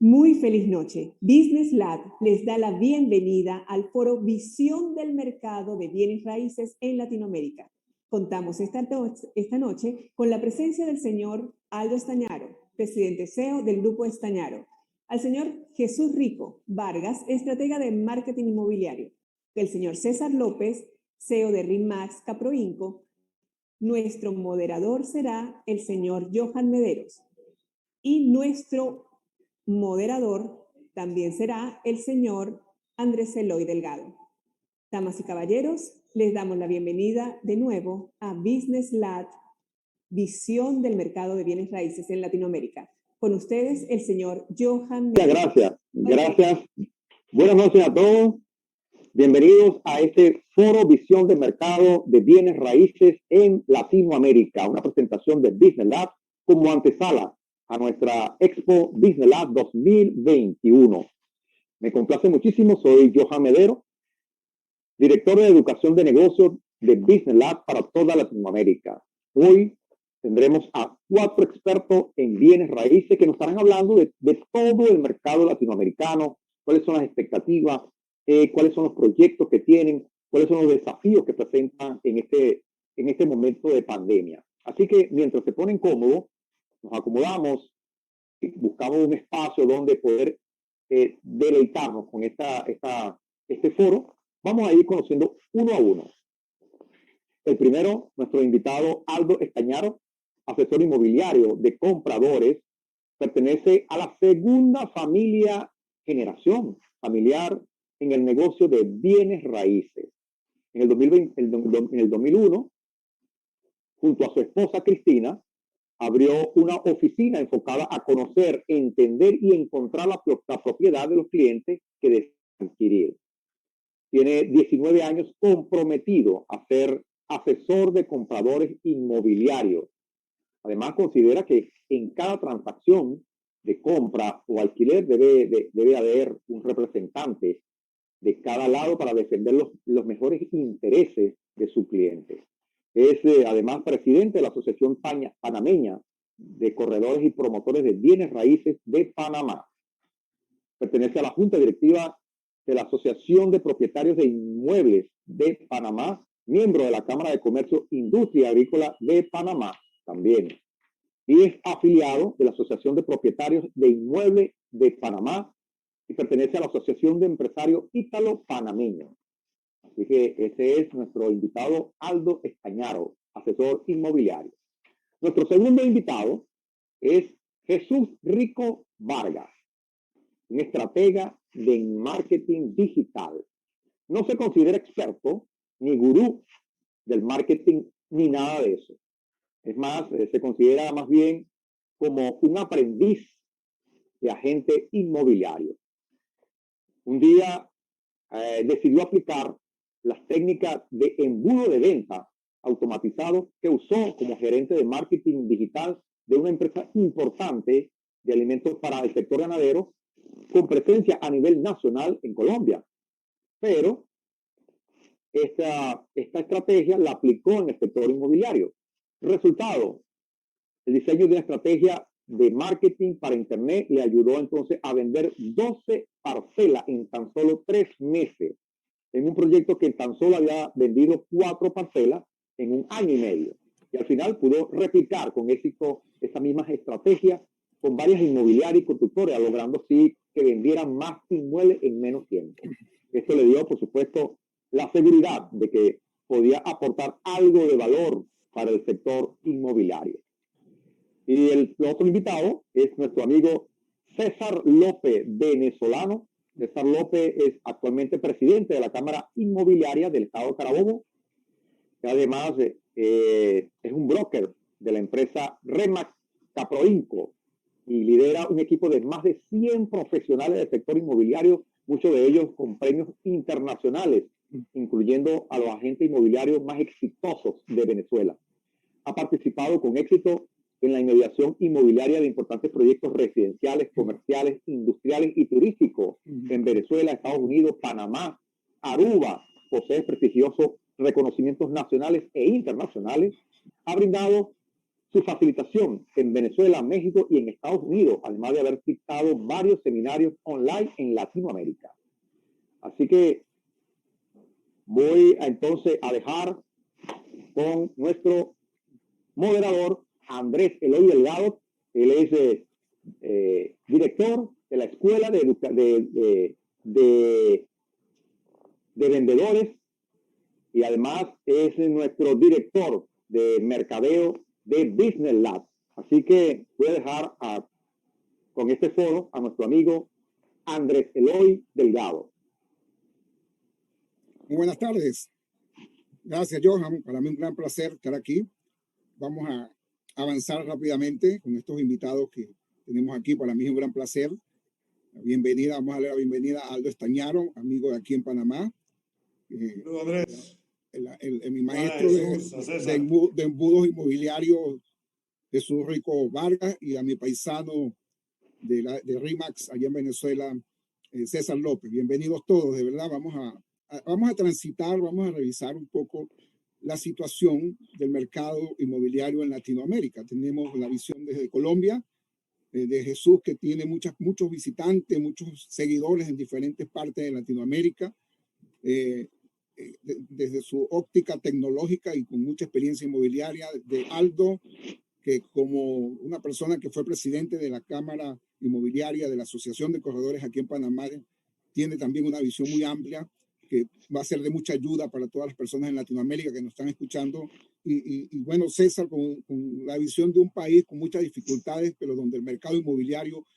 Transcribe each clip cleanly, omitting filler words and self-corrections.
Muy feliz noche. Business Lab les da la bienvenida al foro Visión del Mercado de Bienes Raíces en Latinoamérica. Contamos esta noche con la presencia del señor Aldo Estañaro, presidente CEO del Grupo Estañaro, al señor Jesús Rico Vargas, estratega de marketing inmobiliario, el señor César López, CEO de RIMAX Caproinco. Nuestro moderador será el señor Johan Mederos y nuestro moderador también será el señor Andrés Eloy Delgado. Damas y caballeros, les damos la bienvenida de nuevo a Business Lab, Visión del Mercado de Bienes Raíces en Latinoamérica. Con ustedes, el señor Johan Mederos. Gracias. Buenas noches a todos. Bienvenidos a este foro Visión del Mercado de Bienes Raíces en Latinoamérica, una presentación de Business Lab como antesala a nuestra Expo Business Lab 2021. Me complace muchísimo, soy Johan Mederos, director de Educación de Negocios de Business Lab para toda Latinoamérica. Hoy tendremos a 4 expertos en bienes raíces que nos estarán hablando de todo el mercado latinoamericano, cuáles son las expectativas, cuáles son los proyectos que tienen, cuáles son los desafíos que presentan en este momento de pandemia. Así que mientras se ponen cómodos, nos acomodamos y buscamos un espacio donde poder deleitarnos con este foro. Vamos a ir conociendo uno a uno. El primero, nuestro invitado Aldo Estañaro, asesor inmobiliario de compradores, pertenece a la segunda generación familiar en el negocio de bienes raíces. En el 2001, junto a su esposa Cristina, abrió una oficina enfocada a conocer, entender y encontrar la propiedad de los clientes que desean adquirir. Tiene 19 años comprometido a ser asesor de compradores inmobiliarios. Además, considera que en cada transacción de compra o alquiler debe haber un representante de cada lado para defender los mejores intereses de su cliente. Es además presidente de la Asociación Panameña de Corredores y Promotores de Bienes Raíces de Panamá. Pertenece a la Junta Directiva de la Asociación de Propietarios de Inmuebles de Panamá, miembro de la Cámara de Comercio Industria Agrícola de Panamá también. Y es afiliado de la Asociación de Propietarios de Inmuebles de Panamá y pertenece a la Asociación de Empresarios Ítalo-Panameños. Así que ese es nuestro invitado Aldo Estañaro, asesor inmobiliario. Nuestro segundo invitado es Jesús Rico Vargas, un estratega de marketing digital. No se considera experto ni gurú del marketing ni nada de eso. Es más, se considera más bien como un aprendiz de agente inmobiliario. Un día decidió aplicar las técnicas de embudo de venta automatizado que usó como gerente de marketing digital de una empresa importante de alimentos para el sector ganadero con presencia a nivel nacional en Colombia. Pero esta estrategia la aplicó en el sector inmobiliario. Resultado, el diseño de una estrategia de marketing para Internet le ayudó entonces a vender 12 parcelas en tan solo 3 meses, en un proyecto que tan solo había vendido 4 parcelas en un año y medio. Y al final pudo replicar con éxito esa misma estrategia con varias inmobiliarias y constructoras, logrando así que vendieran más inmuebles en menos tiempo. Esto le dio, por supuesto, la seguridad de que podía aportar algo de valor para el sector inmobiliario. Y el otro invitado es nuestro amigo César López, venezolano. César López es actualmente presidente de la Cámara Inmobiliaria del Estado de Carabobo. Además, es un broker de la empresa RIMAX Caproinco y lidera un equipo de más de 100 profesionales del sector inmobiliario, muchos de ellos con premios internacionales, incluyendo a los agentes inmobiliarios más exitosos de Venezuela. Ha participado con éxito en la inmediación inmobiliaria de importantes proyectos residenciales, comerciales, industriales y turísticos en Venezuela, Estados Unidos, Panamá, Aruba. Posee prestigiosos reconocimientos nacionales e internacionales. Ha brindado su facilitación en Venezuela, México y en Estados Unidos, además de haber dictado varios seminarios online en Latinoamérica. Así que voy entonces a dejar con nuestro moderador, Andrés Eloy Delgado. Él es director de la Escuela de Vendedores y además es nuestro director de mercadeo de Business Lab. Así que voy a dejar con este foro a nuestro amigo Andrés Eloy Delgado. Muy buenas tardes. Gracias, Johan. Para mí un gran placer estar aquí. Vamos a avanzar rápidamente con estos invitados que tenemos aquí. Para mí es un gran placer. Bienvenida, vamos a darle la bienvenida a Aldo Estañaro, amigo de aquí en Panamá. Andrés. Mi maestro de embudos inmobiliarios, Jesús Rico Vargas, y a mi paisano de RIMAX allá en Venezuela, César López. Bienvenidos todos, de verdad. Vamos a transitar, vamos a revisar un poco la situación del mercado inmobiliario en Latinoamérica. Tenemos la visión desde Colombia, de Jesús, que tiene muchos visitantes, muchos seguidores en diferentes partes de Latinoamérica, desde su óptica tecnológica y con mucha experiencia inmobiliaria, de Aldo, que como una persona que fue presidente de la Cámara Inmobiliaria de la Asociación de Corredores aquí en Panamá, tiene también una visión muy amplia que va a ser de mucha ayuda para todas las personas en Latinoamérica que nos están escuchando. Y bueno, César, con la visión de un país con muchas dificultades, pero donde el mercado inmobiliario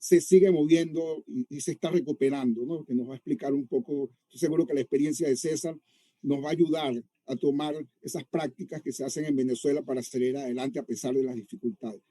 se sigue moviendo y se está recuperando, ¿no? Que nos va a explicar un poco. Estoy seguro que la experiencia de César nos va a ayudar a tomar esas prácticas que se hacen en Venezuela para salir adelante a pesar de las dificultades.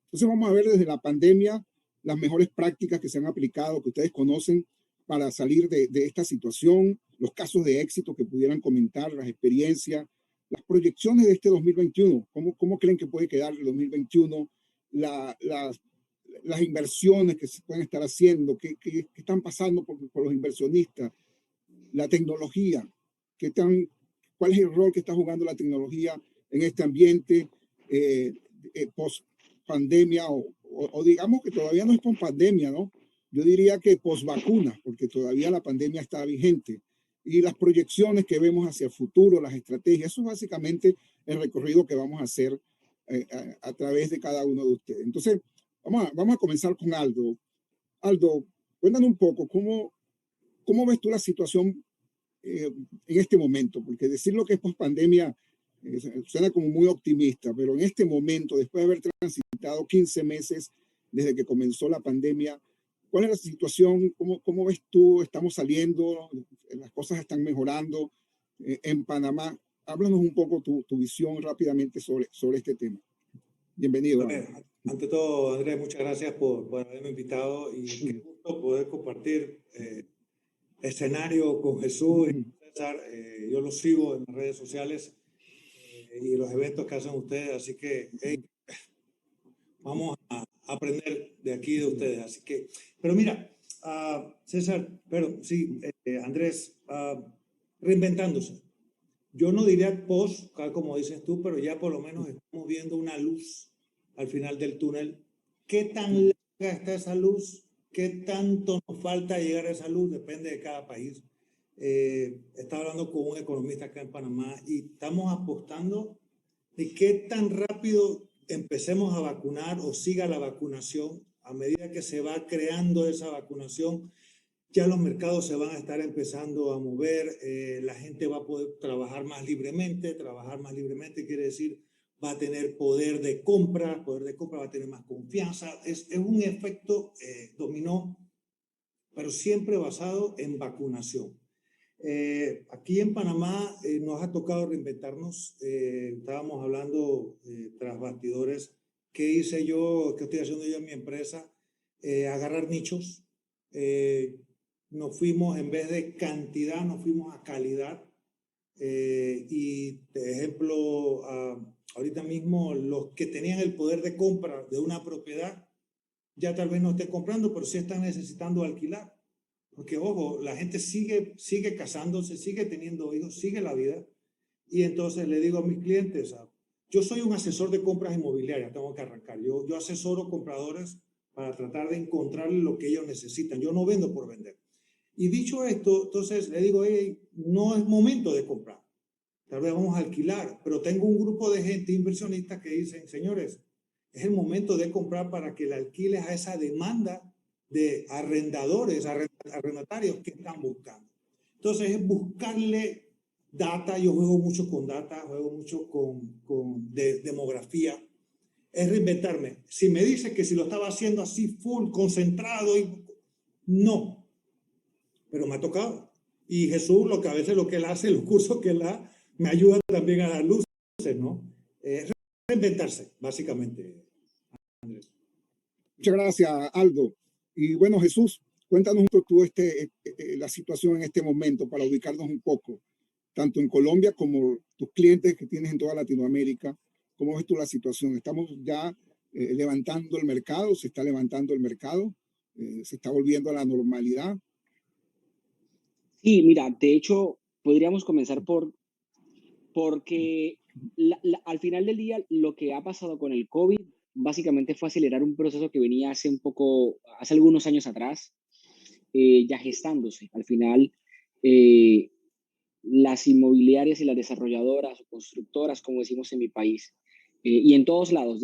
Entonces vamos a ver desde la pandemia las mejores prácticas que se han aplicado, que ustedes conocen, para salir de esta situación, los casos de éxito que pudieran comentar, las experiencias, las proyecciones de este 2021. ¿Cómo creen que puede quedar el 2021? Las inversiones que se pueden estar haciendo, que están pasando por los inversionistas, la tecnología, cuál es el rol que está jugando la tecnología en este ambiente post pandemia o digamos que todavía no es post pandemia, ¿no? Yo diría que post vacuna, porque todavía la pandemia está vigente, y las proyecciones que vemos hacia el futuro, las estrategias. Eso es básicamente el recorrido que vamos a hacer a través de cada uno de ustedes. Entonces, vamos a comenzar con Aldo. Aldo, cuéntanos un poco, ¿cómo ves tú la situación en este momento? Porque decir lo que es post-pandemia suena como muy optimista, pero en este momento, después de haber transitado 15 meses desde que comenzó la pandemia, ¿cuál es la situación? ¿Cómo ves tú? ¿Estamos saliendo? ¿Las cosas están mejorando en Panamá? Háblanos un poco tu visión rápidamente sobre este tema. Bienvenido. Ante todo, Andrés, muchas gracias por haberme invitado y qué gusto poder compartir escenario con Jesús y César. Yo los sigo en las redes sociales y los eventos que hacen ustedes, así que vamos a aprender de aquí de ustedes. Así que, pero mira, César, pero sí, Andrés, reinventándose. Yo no diría post, como dices tú, pero ya por lo menos estamos viendo una luz al final del túnel. ¿Qué tan larga está esa luz? ¿Qué tanto nos falta llegar a esa luz? Depende de cada país. Estaba hablando con un economista acá en Panamá y estamos apostando de qué tan rápido empecemos a vacunar o siga la vacunación. A medida que se va creando esa vacunación, ya los mercados se van a estar empezando a mover, la gente va a poder trabajar más libremente. Trabajar más libremente quiere decir va a tener poder de compra va a tener más confianza. Es un efecto dominó, pero siempre basado en vacunación. Aquí en Panamá nos ha tocado reinventarnos. Estábamos hablando tras bastidores, ¿qué hice yo, qué estoy haciendo yo en mi empresa? Agarrar nichos. Nos fuimos, en vez de cantidad, nos fuimos a calidad. Y de ejemplo, ahorita mismo los que tenían el poder de compra de una propiedad ya tal vez no estén comprando, pero sí están necesitando alquilar. Porque, ojo, la gente sigue casándose, sigue teniendo hijos, sigue la vida. Y entonces le digo a mis clientes, yo soy un asesor de compras inmobiliarias, tengo que arrancar. Yo asesoro compradores para tratar de encontrar lo que ellos necesitan. Yo no vendo por vender. Y dicho esto, entonces le digo, hey, no es momento de comprar. Tal vez vamos a alquilar, pero tengo un grupo de gente inversionistas que dicen, señores, es el momento de comprar para que le alquiles a esa demanda de arrendadores, arrendatarios que están buscando. Entonces es buscarle data, yo juego mucho con data, juego mucho con demografía, es reinventarme. Si me dice que si lo estaba haciendo así full, concentrado, no, pero me ha tocado. Y Jesús, lo que a veces lo que él hace, los cursos que él da, me ayuda también a dar luces, ¿no? Reinventarse, básicamente, Andrés. Muchas gracias, Aldo. Y bueno, Jesús, cuéntanos un poco la situación en este momento para ubicarnos un poco, tanto en Colombia como tus clientes que tienes en toda Latinoamérica. ¿Cómo ves tú la situación? ¿Estamos ya levantando el mercado? ¿Se está levantando el mercado? ¿Se está volviendo a la normalidad? Sí, mira, de hecho, podríamos comenzar porque al final del día lo que ha pasado con el COVID básicamente fue acelerar un proceso que venía hace algunos años atrás, ya gestándose. Al final, las inmobiliarias y las desarrolladoras o constructoras, como decimos en mi país, y en todos lados,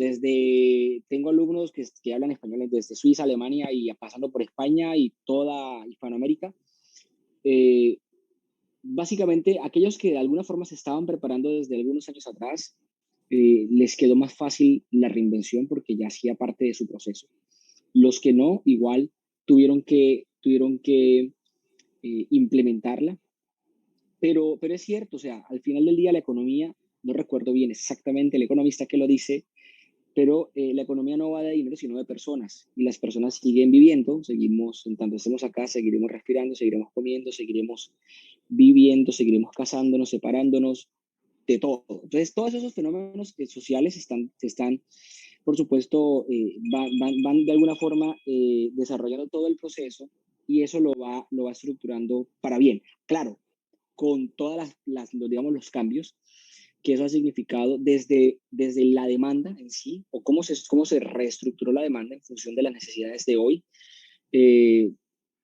tengo alumnos que hablan español desde Suiza, Alemania y pasando por España y toda Hispanoamérica. Básicamente, aquellos que de alguna forma se estaban preparando desde algunos años atrás, les quedó más fácil la reinvención porque ya hacía parte de su proceso. Los que no, igual tuvieron que implementarla. Pero es cierto, o sea, al final del día la economía, no recuerdo bien exactamente el economista que lo dice, pero la economía no va de dinero, sino de personas. Y las personas siguen viviendo, seguimos, en tanto estemos acá, seguiremos respirando, seguiremos comiendo, seguiremos viviendo, seguiremos casándonos, separándonos, de todo. Entonces, todos esos fenómenos sociales están, por supuesto, van de alguna forma desarrollando todo el proceso y eso lo va estructurando para bien. Claro, con todas digamos, los cambios que eso ha significado desde la demanda en sí, o cómo se reestructuró la demanda en función de las necesidades de hoy.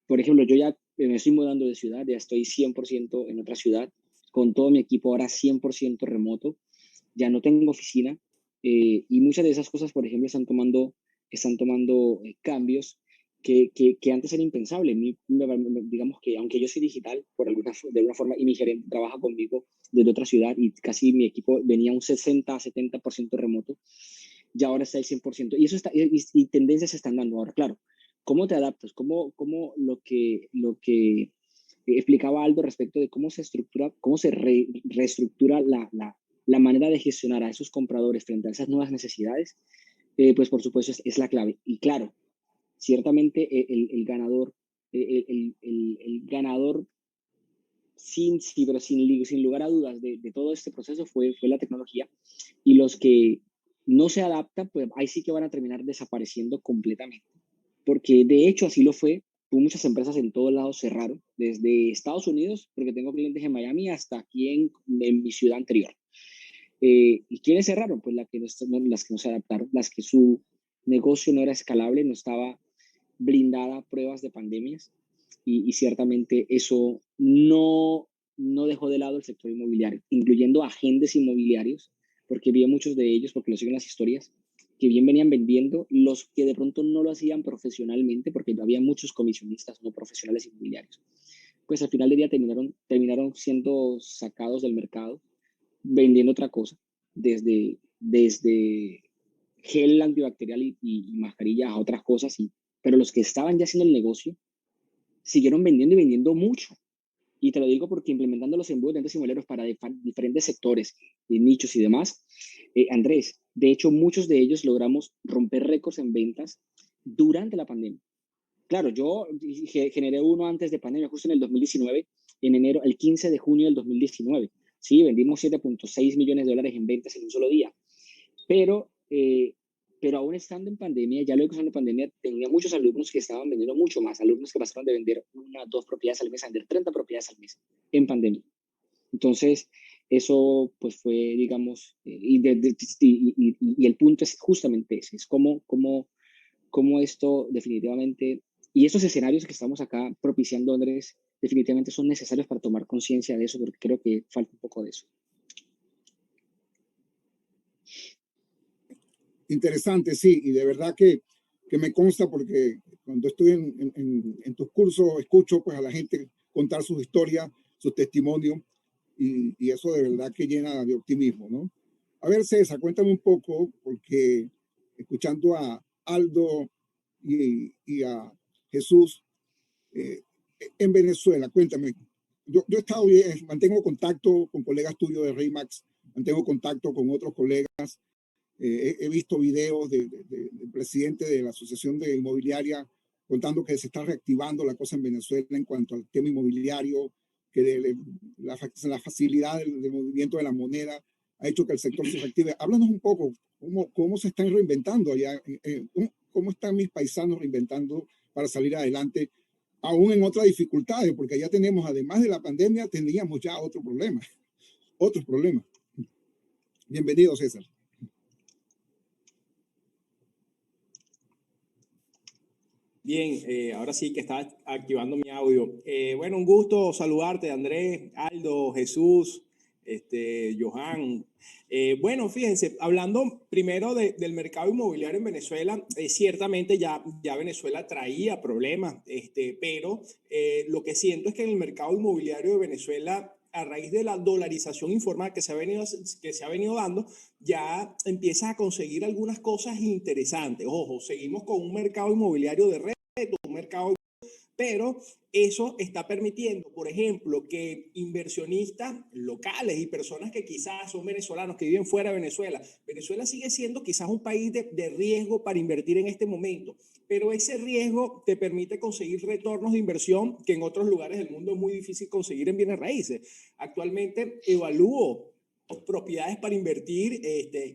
Por ejemplo, yo ya me estoy mudando de ciudad, ya estoy 100% en otra ciudad, con todo mi equipo ahora 100% remoto, ya no tengo oficina, y muchas de esas cosas, por ejemplo, están tomando cambios que antes era impensable. Digamos que aunque yo soy digital de alguna forma y mi gerente trabaja conmigo desde otra ciudad y casi mi equipo venía un 60-70% remoto, ya ahora está el 100%. Y eso y tendencias se están dando ahora, claro. ¿Cómo te adaptas? ¿Cómo lo que explicaba Aldo respecto de cómo se estructura, cómo se reestructura la manera de gestionar a esos compradores frente a esas nuevas necesidades? Pues por supuesto es la clave. Y claro, ciertamente el ganador, el ganador sin lugar a dudas de todo este proceso fue la tecnología, y los que no se adaptan, pues ahí sí que van a terminar desapareciendo completamente, porque de hecho así lo fue. Muchas empresas en todos lados cerraron, desde Estados Unidos, porque tengo clientes en Miami, hasta aquí en mi ciudad anterior. ¿Y quiénes cerraron? Pues las que no se adaptaron, las que su negocio no era escalable, no estaba blindada a pruebas de pandemias, y ciertamente eso no dejó de lado el sector inmobiliario, incluyendo agentes inmobiliarios, porque vi a muchos de ellos, porque lo siguen las historias, que bien venían vendiendo, los que de pronto no lo hacían profesionalmente, porque había muchos comisionistas no profesionales inmobiliarios, pues al final del día terminaron siendo sacados del mercado, vendiendo otra cosa, desde gel antibacterial y mascarillas a otras cosas, pero los que estaban ya haciendo el negocio siguieron vendiendo y vendiendo mucho. Y te lo digo porque implementando los embudos de ventas inmobiliarios para diferentes sectores, nichos y demás, Andrés, de hecho muchos de ellos logramos romper récords en ventas durante la pandemia. Claro, yo generé uno antes de pandemia, justo en el 2019, en enero, el 15 de junio del 2019. Sí, vendimos $7.6 millones en ventas en un solo día. Pero aún estando en pandemia, ya luego estando en pandemia, tenía muchos alumnos que estaban vendiendo mucho más, alumnos que pasaron de vender 1 o 2 propiedades al mes a vender 30 propiedades al mes en pandemia. Entonces, Eso pues fue, digamos, y el punto es justamente ese, es cómo esto definitivamente, y estos escenarios que estamos acá propiciando, Andrés, definitivamente son necesarios para tomar conciencia de eso, porque creo que falta un poco de eso. Interesante, sí, y de verdad que me consta porque cuando estoy en tus cursos escucho pues a la gente contar sus historias, sus testimonios, y eso de verdad que llena de optimismo, ¿no? A ver, César, cuéntame un poco, porque escuchando a Aldo y a Jesús en Venezuela, cuéntame. Yo he estado bien, mantengo contacto con colegas tuyos de Remax, mantengo contacto con otros colegas. He visto videos del presidente de la Asociación de Inmobiliaria contando que se está reactivando la cosa en Venezuela en cuanto al tema inmobiliario, que la facilidad del movimiento de la moneda ha hecho que el sector se reactive. Háblanos un poco, ¿cómo se están reinventando allá? ¿Cómo están mis paisanos reinventando para salir adelante, aún en otras dificultades? Porque ya tenemos, además de la pandemia, teníamos ya otros problemas. Bienvenido, César. Bien, ahora sí que está activando mi audio. Bueno, un gusto saludarte, Andrés, Aldo, Jesús, Johan. Bueno, fíjense, hablando primero del mercado inmobiliario en Venezuela, ciertamente ya Venezuela traía problemas, pero lo que siento es que en el mercado inmobiliario de Venezuela, a raíz de la dolarización informal que se ha venido dando, ya empiezas a conseguir algunas cosas interesantes. Ojo, seguimos con un mercado inmobiliario de red, un mercado, pero eso está permitiendo, por ejemplo, que inversionistas locales y personas que quizás son venezolanos, que viven fuera de Venezuela, Venezuela sigue siendo quizás un país de riesgo para invertir en este momento, pero ese riesgo te permite conseguir retornos de inversión que en otros lugares del mundo es muy difícil conseguir en bienes raíces. Actualmente evalúo propiedades para invertir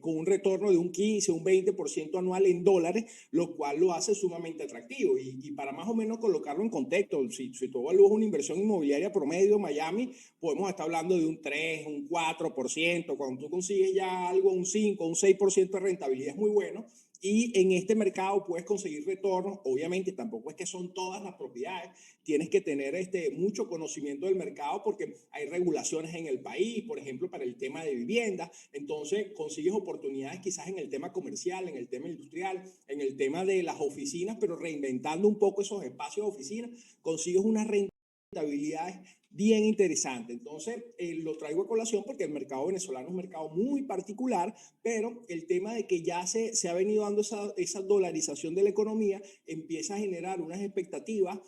con un retorno de un 15, un 20% anual en dólares, lo cual lo hace sumamente atractivo. Y para más o menos colocarlo en contexto, si tú evalúas una inversión inmobiliaria promedio en Miami, podemos estar hablando de un 3, un 4%. Cuando tú consigues ya algo, un 5, un 6% de rentabilidad es muy bueno. Y en este mercado puedes conseguir retornos. Obviamente tampoco es que son todas las propiedades. Tienes que tener mucho conocimiento del mercado porque hay regulaciones en el país, por ejemplo, para el tema de vivienda. Entonces consigues oportunidades quizás en el tema comercial, en el tema industrial, en el tema de las oficinas, pero reinventando un poco esos espacios de oficina, consigues unas rentabilidades bien interesante. Entonces, lo traigo a colación porque el mercado venezolano es un mercado muy particular, pero el tema de que ya se ha venido dando esa dolarización de la economía empieza a generar unas expectativas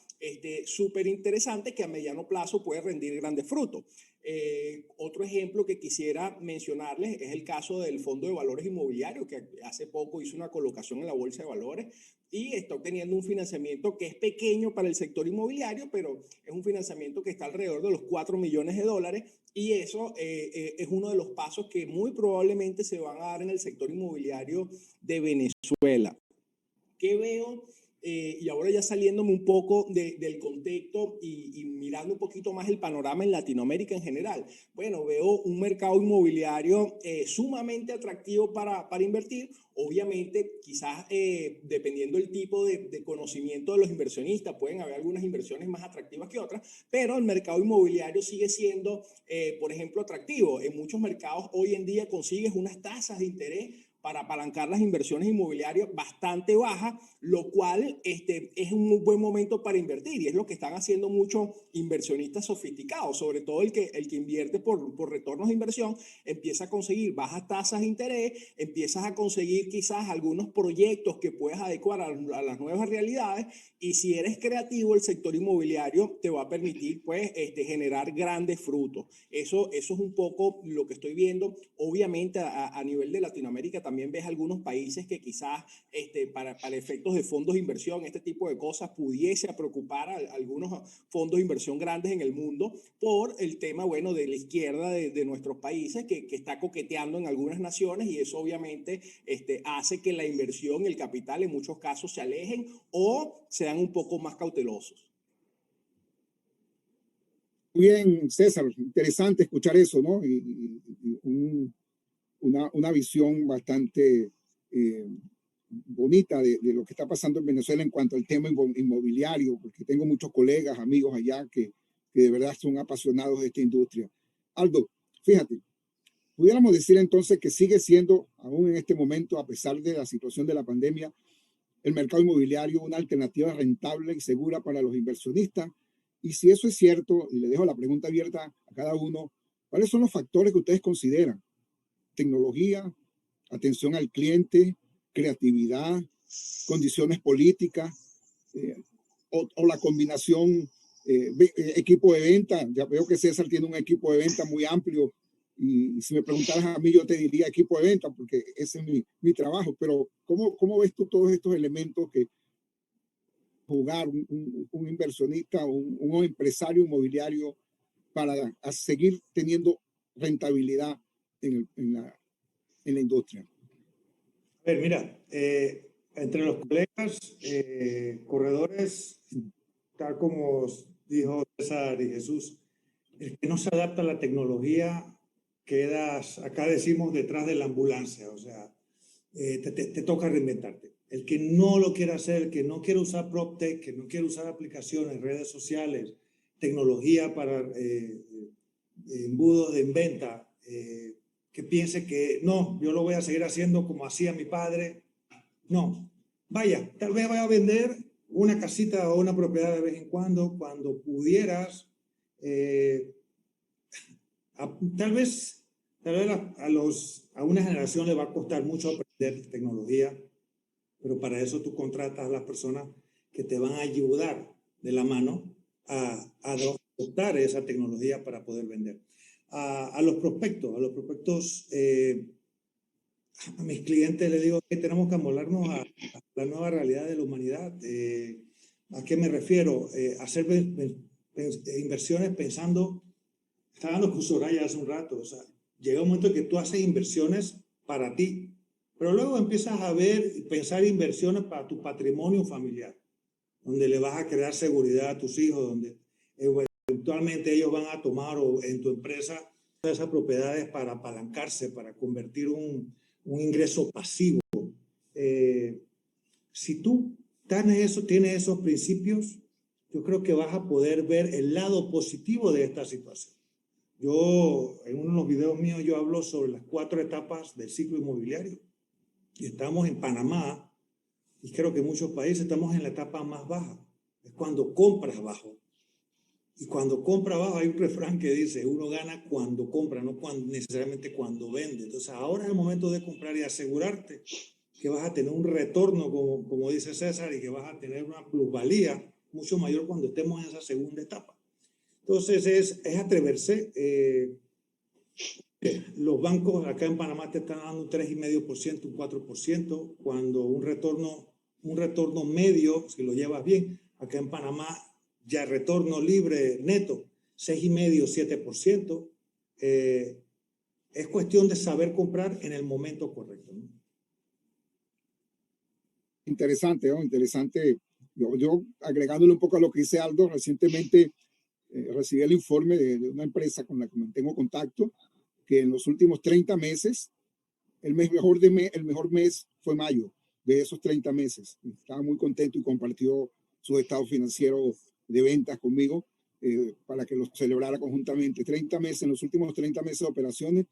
súper interesantes que a mediano plazo puede rendir grandes frutos. Otro ejemplo que quisiera mencionarles es el caso del Fondo de Valores Inmobiliarios, que hace poco hizo una colocación en la Bolsa de Valores y está obteniendo un financiamiento que es pequeño para el sector inmobiliario, pero es un financiamiento que está alrededor de los 4 millones de dólares y eso es uno de los pasos que muy probablemente se van a dar en el sector inmobiliario de Venezuela. ¿Qué veo? Y ahora ya saliéndome un poco del contexto y mirando un poquito más el panorama en Latinoamérica en general. Bueno, veo un mercado inmobiliario sumamente atractivo para invertir. Obviamente, quizás dependiendo del tipo de conocimiento de los inversionistas, pueden haber algunas inversiones más atractivas que otras, pero el mercado inmobiliario sigue siendo, por ejemplo, atractivo. En muchos mercados hoy en día consigues unas tasas de interés para apalancar las inversiones inmobiliarias bastante bajas, lo cual es un muy buen momento para invertir y es lo que están haciendo muchos inversionistas sofisticados, sobre todo el que invierte por retornos de inversión, empieza a conseguir bajas tasas de interés, empiezas a conseguir quizás algunos proyectos que puedes adecuar a las nuevas realidades y si eres creativo, el sector inmobiliario te va a permitir pues, generar grandes frutos. Eso es un poco lo que estoy viendo. Obviamente a nivel de Latinoamérica también ves algunos países que quizás para efectos de fondos de inversión, este tipo de cosas pudiese preocupar a algunos fondos de inversión grandes en el mundo por el tema, bueno, de la izquierda de nuestros países que está coqueteando en algunas naciones y eso obviamente hace que la inversión y el capital en muchos casos se alejen o sean un poco más cautelosos. Muy bien, César, interesante escuchar eso, ¿no? Una visión bastante bonita de lo que está pasando en Venezuela en cuanto al tema inmobiliario, porque tengo muchos colegas, amigos allá que de verdad son apasionados de esta industria. Aldo, fíjate, pudiéramos decir entonces que sigue siendo, aún en este momento, a pesar de la situación de la pandemia, el mercado inmobiliario una alternativa rentable y segura para los inversionistas. Y si eso es cierto, y le dejo la pregunta abierta a cada uno, ¿cuáles son los factores que ustedes consideran? Tecnología, atención al cliente, creatividad, condiciones políticas, o la combinación, equipo de venta. Ya veo que César tiene un equipo de venta muy amplio, y si me preguntaras a mí, yo te diría equipo de venta, porque ese es mi trabajo. Pero ¿cómo ves tú todos estos elementos que jugar un inversionista, un empresario inmobiliario para seguir teniendo rentabilidad en la industria? A ver, mira, entre los colegas corredores, tal como dijo César y Jesús, el que no se adapta a la tecnología quedas, acá decimos, detrás de la ambulancia, o sea, te toca reinventarte. El que no lo quiere hacer, el que no quiere usar PropTech, que no quiere usar aplicaciones, redes sociales, tecnología para embudos de venta, que piense que no, yo lo voy a seguir haciendo como hacía mi padre. No, vaya, tal vez vaya a vender una casita o una propiedad de vez en cuando pudieras. Tal vez a una generación le va a costar mucho aprender tecnología, pero para eso tú contratas a las personas que te van a ayudar de la mano a adoptar esa tecnología para poder vender. A los prospectos, a mis clientes les digo que tenemos que amoldarnos a la nueva realidad de la humanidad. ¿A qué me refiero? Hacer inversiones pensando, estaba hablando con Soraya hace un rato, o sea, llega un momento en que tú haces inversiones para ti, pero luego empiezas a ver y pensar inversiones para tu patrimonio familiar, donde le vas a crear seguridad a tus hijos, donde eventualmente ellos van a tomar en tu empresa esas propiedades para apalancarse, para convertir un ingreso pasivo. Si tú tienes esos principios, yo creo que vas a poder ver el lado positivo de esta situación. Yo, en uno de los videos míos, yo hablo sobre las 4 etapas del ciclo inmobiliario. Y estamos en Panamá, y creo que en muchos países estamos en la etapa más baja. Es cuando compras bajo. Y cuando compra bajo, hay un refrán que dice, uno gana cuando compra, no necesariamente cuando vende. Entonces, ahora es el momento de comprar y asegurarte que vas a tener un retorno, como dice César, y que vas a tener una plusvalía mucho mayor cuando estemos en esa segunda etapa. Entonces, es atreverse. Los bancos acá en Panamá te están dando un 3,5%, un 4%, cuando un retorno medio, si lo llevas bien, acá en Panamá ya retorno libre neto, 6,5%, 7%. Es cuestión de saber comprar en el momento correcto, ¿no? Interesante, ¿no? Interesante. Yo agregándole un poco a lo que dice Aldo, recientemente recibí el informe de una empresa con la que mantengo contacto, que en los últimos 30 meses, el mejor mes fue mayo de esos 30 meses. Estaba muy contento y compartió sus estados financieros de ventas conmigo para que los celebrara conjuntamente. 30 meses, en los últimos 30 meses de operaciones,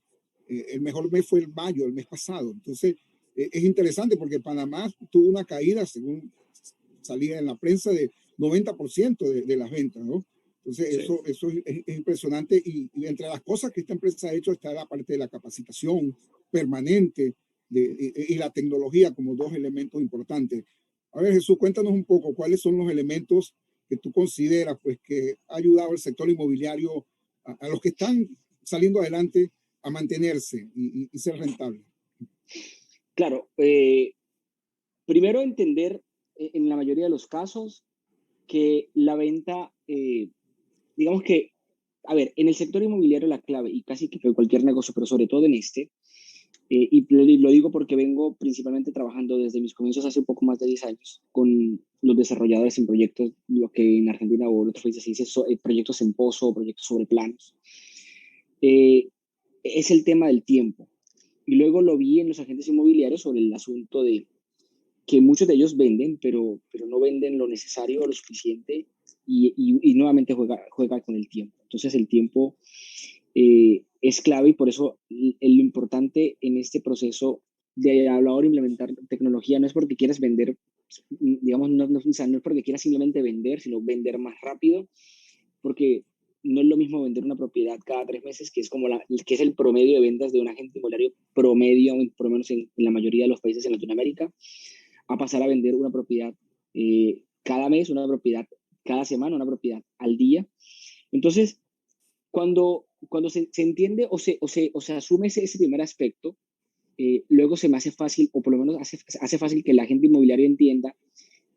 el mejor mes fue el mayo, el mes pasado. Entonces, es interesante porque Panamá tuvo una caída, según salía en la prensa, de 90% de las ventas, ¿no? Entonces, sí, eso es impresionante. Y entre las cosas que esta empresa ha hecho está la parte de la capacitación permanente y la tecnología como 2 elementos importantes. A ver, Jesús, cuéntanos un poco cuáles son los elementos que tú consideras pues, que ha ayudado al sector inmobiliario, a los que están saliendo adelante, a mantenerse y ser rentable. Claro, primero entender en la mayoría de los casos que la venta, digamos que, a ver, en el sector inmobiliario la clave, y casi que cualquier negocio, pero sobre todo en este, Y lo digo porque vengo principalmente trabajando desde mis comienzos hace un poco más de 10 años con los desarrolladores en proyectos, lo que en Argentina o en otros países se dice proyectos en pozo o proyectos sobre planos. Es el tema del tiempo. Y luego lo vi en los agentes inmobiliarios sobre el asunto de que muchos de ellos venden, pero no venden lo necesario o lo suficiente y nuevamente juega con el tiempo. Entonces el tiempo es clave y por eso lo importante en este proceso de hablar implementar tecnología no es porque quieras vender, digamos, no es porque quieras simplemente vender, sino vender más rápido, porque no es lo mismo vender una propiedad cada 3 meses, que es como que es el promedio de ventas de un agente inmobiliario promedio, por lo menos en la mayoría de los países en Latinoamérica, a pasar a vender una propiedad cada mes, una propiedad cada semana, una propiedad al día. Entonces, cuando se entiende o se asume ese primer aspecto, luego se me hace fácil, o por lo menos hace fácil que el agente inmobiliario entienda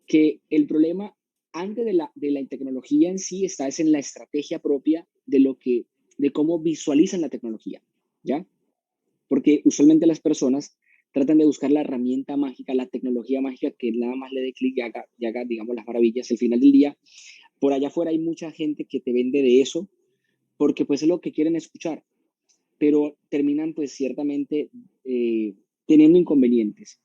que el problema antes de la tecnología en sí es en la estrategia propia de cómo visualizan la tecnología, ¿ya? Porque usualmente las personas tratan de buscar la herramienta mágica, la tecnología mágica que nada más le dé clic y haga, digamos, las maravillas. Al final del día, por allá afuera hay mucha gente que te vende de eso, porque pues es lo que quieren escuchar, pero terminan pues ciertamente teniendo inconvenientes.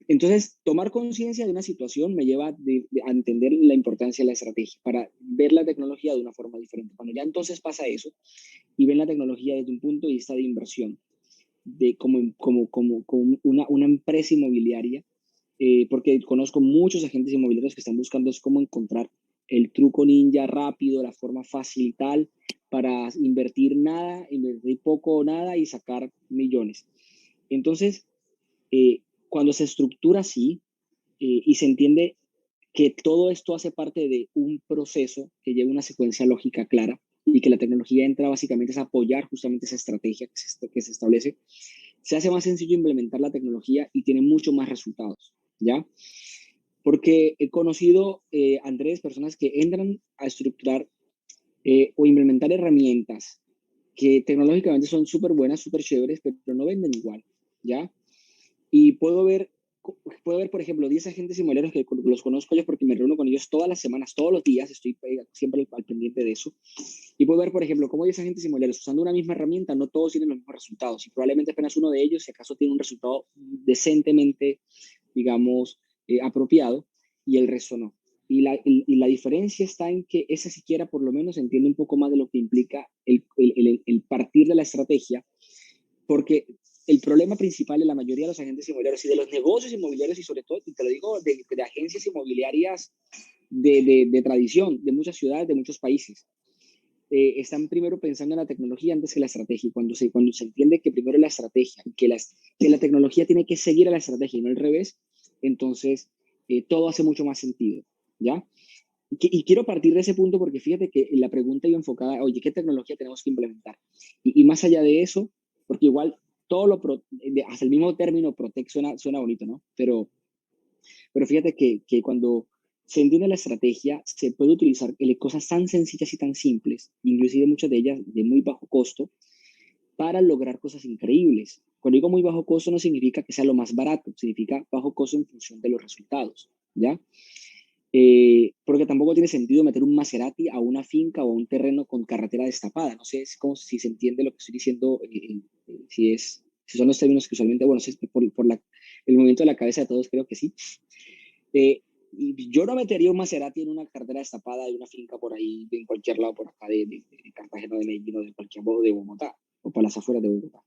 Entonces, tomar conciencia de una situación me lleva a entender la importancia de la estrategia para ver la tecnología de una forma diferente. Cuando ya entonces pasa eso y ven la tecnología desde un punto de vista de inversión, como una empresa inmobiliaria, porque conozco muchos agentes inmobiliarios que están buscando es cómo encontrar el truco ninja rápido, la forma fácil y tal, para invertir poco o nada y sacar millones. Entonces, cuando se estructura así y se entiende que todo esto hace parte de un proceso que lleva una secuencia lógica clara y que la tecnología entra básicamente a apoyar justamente esa estrategia que se establece, se hace más sencillo implementar la tecnología y tiene mucho más resultados, ¿ya? Porque he conocido, Andrés, personas que entran a estructurar o implementar herramientas que tecnológicamente son súper buenas, súper chéveres, pero no venden igual, ¿ya? Y puedo ver, por ejemplo, 10 agentes inmobiliarios que los conozco yo porque me reúno con ellos todas las semanas, todos los días, estoy siempre al pendiente de eso. Y puedo ver, por ejemplo, cómo 10 agentes inmobiliarios usando una misma herramienta, no todos tienen los mismos resultados. Y probablemente apenas uno de ellos, si acaso, tiene un resultado decentemente, digamos, apropiado, y el resto no. Y la diferencia está en que esa siquiera por lo menos entiende un poco más de lo que implica el partir de la estrategia, porque el problema principal de la mayoría de los agentes inmobiliarios y de los negocios inmobiliarios, y sobre todo, y te lo digo, de agencias inmobiliarias de tradición, de muchas ciudades, de muchos países, están primero pensando en la tecnología antes que la estrategia. Y cuando se entiende que primero la estrategia, que la tecnología tiene que seguir a la estrategia y no al revés, entonces todo hace mucho más sentido, ¿ya? Y quiero partir de ese punto porque fíjate que la pregunta iba enfocada, oye, ¿qué tecnología tenemos que implementar? Y más allá de eso, porque igual hasta el mismo término Protect suena bonito, ¿no? Pero fíjate que cuando se entiende la estrategia, se puede utilizar cosas tan sencillas y tan simples, inclusive muchas de ellas de muy bajo costo, para lograr cosas increíbles. Cuando digo muy bajo costo no significa que sea lo más barato, significa bajo costo en función de los resultados, ¿ya? Porque tampoco tiene sentido meter un Maserati a una finca o a un terreno con carretera destapada. No sé si se entiende lo que estoy diciendo, si son los términos que usualmente, bueno, si es por el movimiento de la cabeza de todos, creo que sí. Y yo no metería un Maserati en una carretera destapada de una finca por ahí, en cualquier lado por acá de Cartagena, de Medellín o de cualquier modo de Bogotá, o para las afueras de Bogotá.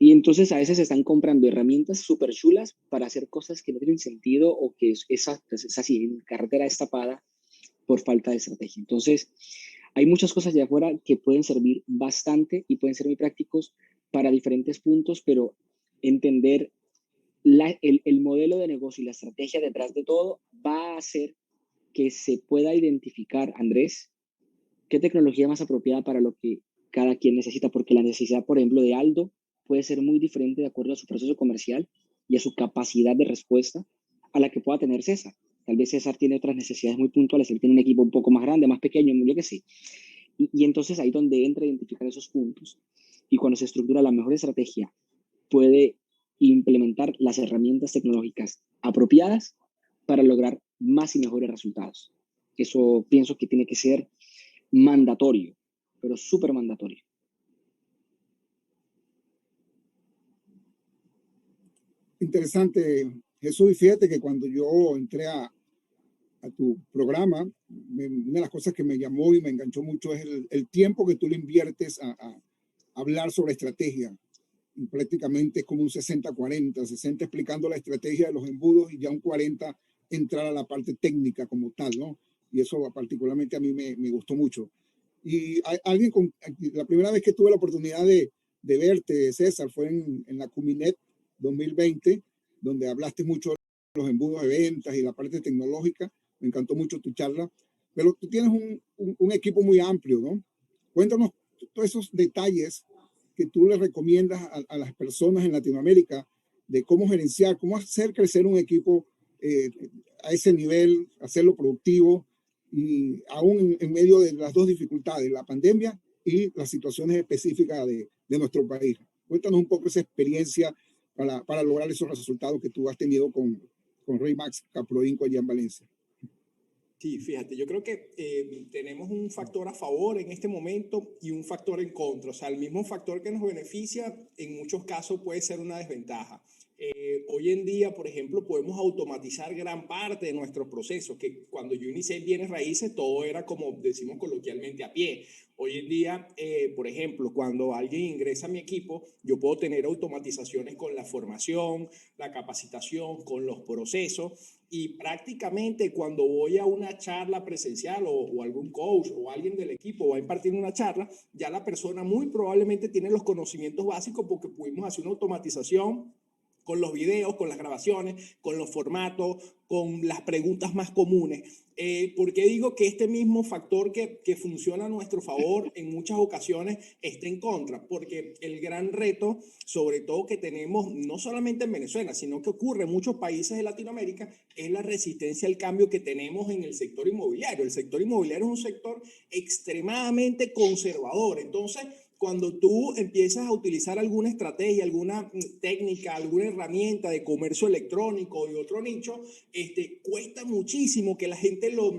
Y entonces a veces se están comprando herramientas súper chulas para hacer cosas que no tienen sentido o que es así, en carretera destapada por falta de estrategia. Entonces, hay muchas cosas de afuera que pueden servir bastante y pueden ser muy prácticos para diferentes puntos, pero entender el modelo de negocio y la estrategia detrás de todo va a hacer que se pueda identificar, Andrés, qué tecnología más apropiada para lo que cada quien necesita, porque la necesidad, por ejemplo, de Aldo puede ser muy diferente de acuerdo a su proceso comercial y a su capacidad de respuesta a la que pueda tener César. Tal vez César tiene otras necesidades muy puntuales, él tiene un equipo un poco más grande, más pequeño, yo qué sé. Y entonces ahí donde entra a identificar esos puntos. y cuando se estructura la mejor estrategia, puede implementar las herramientas tecnológicas apropiadas para lograr más y mejores resultados. Eso pienso que tiene que ser mandatorio, pero súper mandatorio. Interesante, Jesús, y fíjate que cuando yo entré a tu programa, una de las cosas que me llamó y me enganchó mucho es el tiempo que tú le inviertes a hablar sobre estrategia. Y prácticamente es como un 60-40, 60 explicando la estrategia de los embudos y ya un 40 entrar a la parte técnica como tal, ¿no? Y eso particularmente a mí me gustó mucho. Y alguien la primera vez que tuve la oportunidad de verte, César, fue en la Cuminet 2020, donde hablaste mucho de los embudos de ventas y la parte tecnológica. Me encantó mucho tu charla, pero tú tienes un equipo muy amplio, ¿no? Cuéntanos todos esos detalles que tú le recomiendas a las personas en Latinoamérica de cómo gerenciar, cómo hacer crecer un equipo a ese nivel, hacerlo productivo y aún en medio de las dos dificultades, la pandemia y las situaciones específicas de nuestro país. Cuéntanos un poco esa experiencia para lograr esos resultados que tú has tenido con Remax Caproinco allá en Valencia. Sí, fíjate, yo creo que tenemos un factor a favor en este momento y un factor en contra. O sea, el mismo factor que nos beneficia, en muchos casos puede ser una desventaja. Hoy en día, por ejemplo, podemos automatizar gran parte de nuestros procesos, que cuando yo inicié en bienes raíces, todo era como decimos coloquialmente a pie. Hoy en día, por ejemplo, cuando alguien ingresa a mi equipo, yo puedo tener automatizaciones con la formación, la capacitación, con los procesos, y prácticamente cuando voy a una charla presencial o algún coach o alguien del equipo va a impartir una charla, ya la persona muy probablemente tiene los conocimientos básicos porque pudimos hacer una automatización con los videos, con las grabaciones, con los formatos, con las preguntas más comunes. ¿Por qué digo que este mismo factor que funciona a nuestro favor en muchas ocasiones está en contra? Porque el gran reto, sobre todo que tenemos, no solamente en Venezuela, sino que ocurre en muchos países de Latinoamérica, es la resistencia al cambio que tenemos en el sector inmobiliario. El sector inmobiliario es un sector extremadamente conservador. Entonces, cuando tú empiezas a utilizar alguna estrategia, alguna técnica, alguna herramienta de comercio electrónico de otro nicho, cuesta muchísimo que la gente lo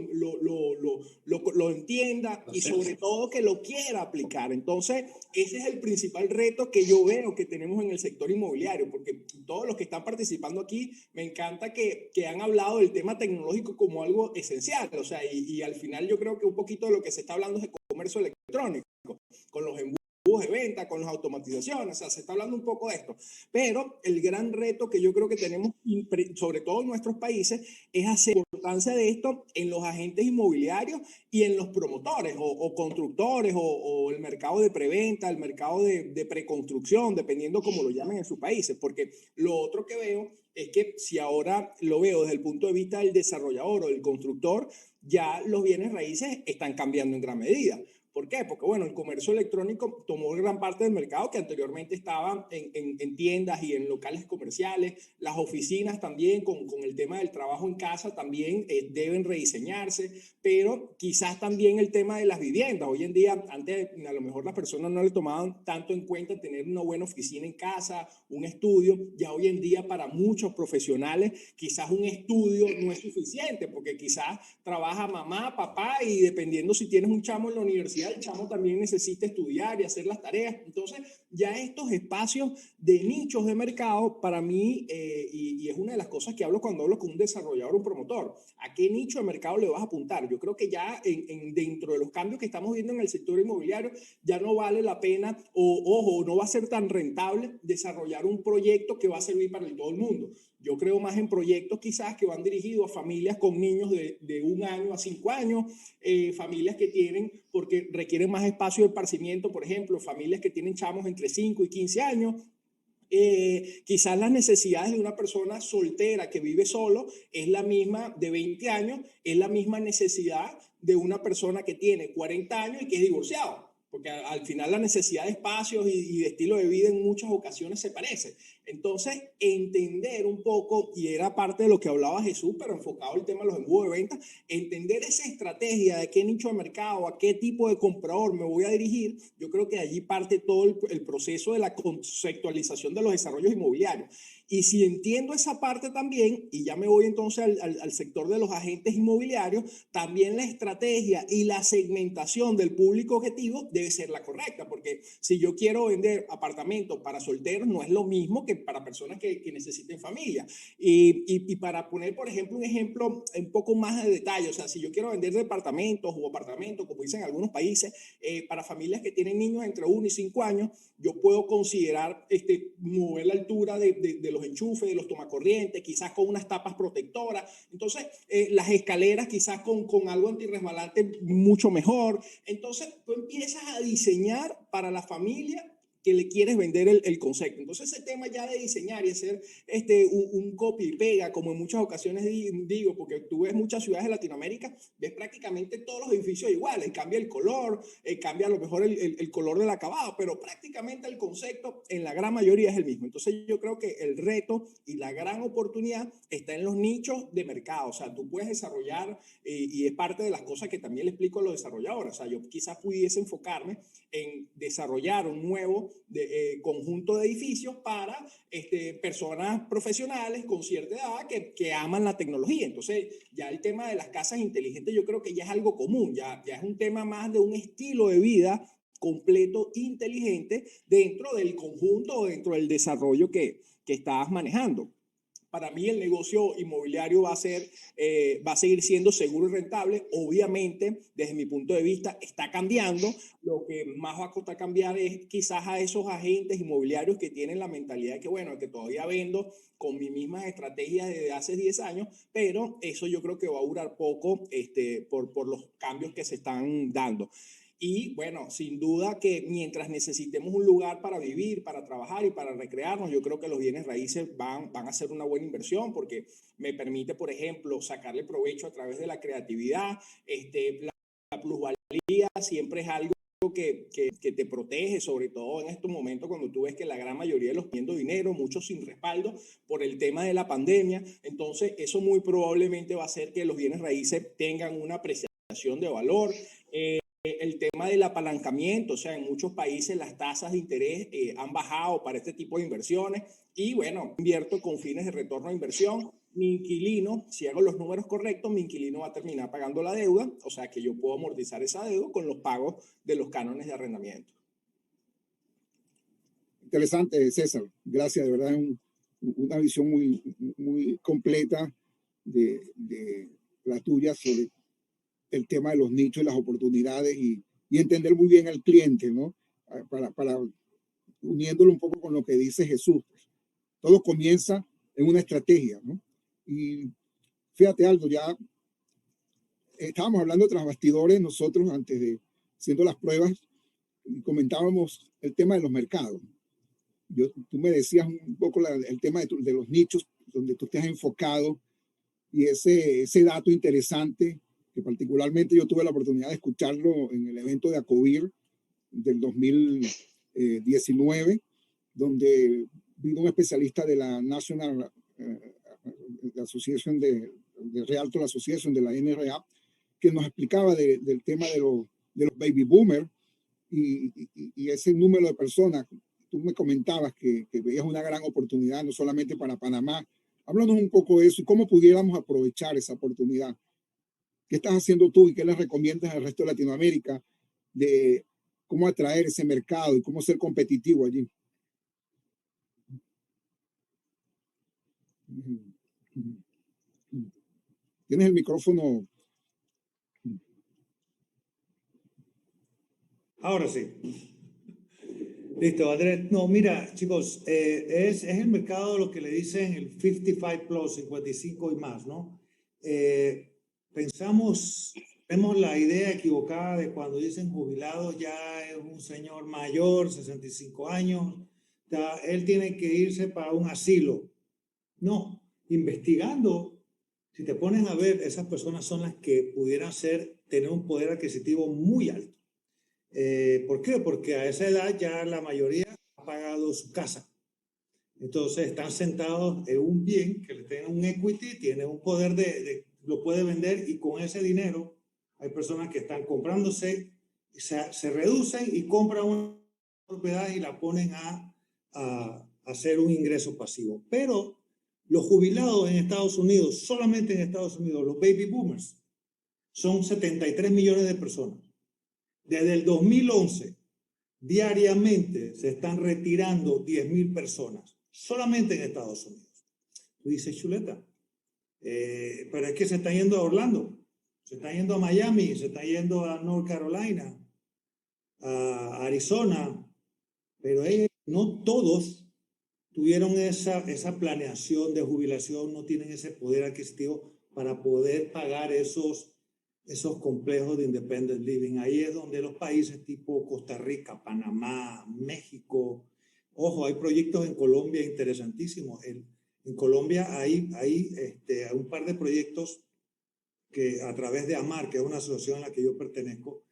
entienda y sobre todo que lo quiera aplicar. Entonces, ese es el principal reto que yo veo que tenemos en el sector inmobiliario, porque todos los que están participando aquí, me encanta que han hablado del tema tecnológico como algo esencial. O sea, y al final yo creo que un poquito de lo que se está hablando es de comercio electrónico, con los embudos de venta, con las automatizaciones, o sea, se está hablando un poco de esto, pero el gran reto que yo creo que tenemos, sobre todo en nuestros países, es hacer la importancia de esto en los agentes inmobiliarios y en los promotores o constructores o el mercado de preventa, el mercado de preconstrucción, dependiendo cómo lo llamen en sus países, porque lo otro que veo es que si ahora lo veo desde el punto de vista del desarrollador o del constructor, ya los bienes raíces están cambiando en gran medida. ¿Por qué? Porque, bueno, el comercio electrónico tomó gran parte del mercado que anteriormente estaba en tiendas y en locales comerciales. Las oficinas también, con el tema del trabajo en casa, también deben rediseñarse, pero quizás también el tema de las viviendas. Hoy en día, antes a lo mejor las personas no le tomaban tanto en cuenta tener una buena oficina en casa, un estudio. Ya hoy en día para muchos profesionales quizás un estudio no es suficiente, porque quizás trabaja mamá, papá y dependiendo si tienes un chamo en la universidad, el chamo también necesita estudiar y hacer las tareas. Entonces, ya estos espacios de nichos de mercado, para mí, y es una de las cosas que hablo cuando hablo con un desarrollador o un promotor, ¿a qué nicho de mercado le vas a apuntar? Yo creo que ya dentro de los cambios que estamos viendo en el sector inmobiliario, ya no vale la pena, ojo, no va a ser tan rentable desarrollar un proyecto que va a servir para todo el mundo. Yo creo más en proyectos quizás que van dirigidos a familias con niños de 1 año a 5 años, familias que tienen, porque requieren más espacio de esparcimiento, por ejemplo, familias que tienen chamos entre 5 y 15 años. Quizás las necesidades de una persona soltera que vive solo es la misma de 20 años, es la misma necesidad de una persona que tiene 40 años y que es divorciado. porque al final la necesidad de espacios y de estilo de vida en muchas ocasiones se parece. Entonces, entender un poco, y era parte de lo que hablaba Jesús, pero enfocado al tema de los embudos de venta, entender esa estrategia de qué nicho de mercado, a qué tipo de comprador me voy a dirigir, yo creo que de allí parte todo el proceso de la conceptualización de los desarrollos inmobiliarios. Y si entiendo esa parte también, y ya me voy entonces al sector de los agentes inmobiliarios, también la estrategia y la segmentación del público objetivo debe ser la correcta, porque si yo quiero vender apartamentos para solteros, no es lo mismo que para personas que necesiten familia. Y para poner, por ejemplo, un ejemplo un poco más de detalle, o sea, si yo quiero vender departamentos o apartamentos, como dicen en algunos países, para familias que tienen niños entre 1 y 5 años, yo puedo considerar mover la altura de los enchufes, de los tomacorrientes, quizás con unas tapas protectoras. Entonces, las escaleras quizás con algo antirresbalante mucho mejor. Entonces, tú empiezas a diseñar para la familia que le quieres vender el concepto. Entonces, ese tema ya de diseñar y hacer un copy y pega, como en muchas ocasiones digo, porque tú ves muchas ciudades de Latinoamérica, ves prácticamente todos los edificios iguales, cambia el color, cambia a lo mejor el color del acabado, pero prácticamente el concepto en la gran mayoría es el mismo. Entonces, yo creo que el reto y la gran oportunidad está en los nichos de mercado. O sea, tú puedes desarrollar, y es parte de las cosas que también le explico a los desarrolladores. O sea, yo quizás pudiese enfocarme en desarrollar un nuevo conjunto de edificios para personas profesionales con cierta edad que aman la tecnología. Entonces, ya el tema de las casas inteligentes yo creo que ya es algo común, ya es un tema más de un estilo de vida completo, inteligente, dentro del conjunto o dentro del desarrollo que estás manejando. Para mí el negocio inmobiliario va a seguir siendo seguro y rentable. Obviamente, desde mi punto de vista, está cambiando. Lo que más va a costar cambiar es quizás a esos agentes inmobiliarios que tienen la mentalidad de que, bueno, que todavía vendo con mis mismas estrategias desde hace 10 años, pero eso yo creo que va a durar poco por los cambios que se están dando. Y bueno, sin duda que mientras necesitemos un lugar para vivir, para trabajar y para recrearnos, yo creo que los bienes raíces van a ser una buena inversión porque me permite, por ejemplo, sacarle provecho a través de la creatividad. La plusvalía siempre es algo que te protege, sobre todo en estos momentos cuando tú ves que la gran mayoría de los pidiendo dinero, muchos sin respaldo por el tema de la pandemia. Entonces, eso muy probablemente va a hacer que los bienes raíces tengan una apreciación de valor. El tema del apalancamiento, o sea, en muchos países las tasas de interés han bajado para este tipo de inversiones y bueno, invierto con fines de retorno a inversión. Mi inquilino, si hago los números correctos, mi inquilino va a terminar pagando la deuda, o sea que yo puedo amortizar esa deuda con los pagos de los cánones de arrendamiento. Interesante, César. Gracias, de verdad, una visión muy completa de la tuya sobre el tema de los nichos y las oportunidades y entender muy bien al cliente, ¿no? Para uniéndolo un poco con lo que dice Jesús. Todo comienza en una estrategia, ¿no? Y fíjate algo, ya estábamos hablando tras bastidores nosotros antes de haciendo las pruebas y comentábamos el tema de los mercados. Tú me decías un poco el tema de los nichos donde tú te has enfocado y ese dato interesante que particularmente yo tuve la oportunidad de escucharlo en el evento de Acovir del 2019, donde vino un especialista de la National Association de Realtor Association, de la NRA, que nos explicaba del tema de los baby boomers y ese número de personas. Tú me comentabas que veías una gran oportunidad, no solamente para Panamá. Háblanos un poco de eso y cómo pudiéramos aprovechar esa oportunidad. ¿Qué estás haciendo tú y qué les recomiendas al resto de Latinoamérica de cómo atraer ese mercado y cómo ser competitivo allí? Tienes el micrófono. Ahora sí. Listo, Andrés. No, mira, chicos, es el mercado lo que le dicen el 55 plus, 55 y más, ¿no? Tenemos la idea equivocada de cuando dicen jubilado ya es un señor mayor, 65 años, él tiene que irse para un asilo. No, investigando, si te pones a ver, esas personas son las que pudieran tener un poder adquisitivo muy alto. ¿Por qué? Porque a esa edad ya la mayoría ha pagado su casa. Entonces están sentados en un bien que le tiene un equity, tiene un poder lo puede vender y con ese dinero hay personas que están comprándose, se reducen y compran una propiedad y la ponen a hacer un ingreso pasivo. Pero los jubilados en Estados Unidos, solamente en Estados Unidos, los baby boomers, son 73 millones de personas. Desde el 2011, diariamente se están retirando 10,000 personas, solamente en Estados Unidos. Tú dices, chuleta, pero es que se están yendo a Orlando, se están yendo a Miami, se están yendo a North Carolina, a Arizona, pero no todos tuvieron esa planeación de jubilación, no tienen ese poder adquisitivo para poder pagar esos complejos de independent living. Ahí es donde los países tipo Costa Rica, Panamá, México, ojo, hay proyectos en Colombia interesantísimos. En Colombia hay un par de proyectos que a través de AMAR, que es una asociación a la que yo pertenezco,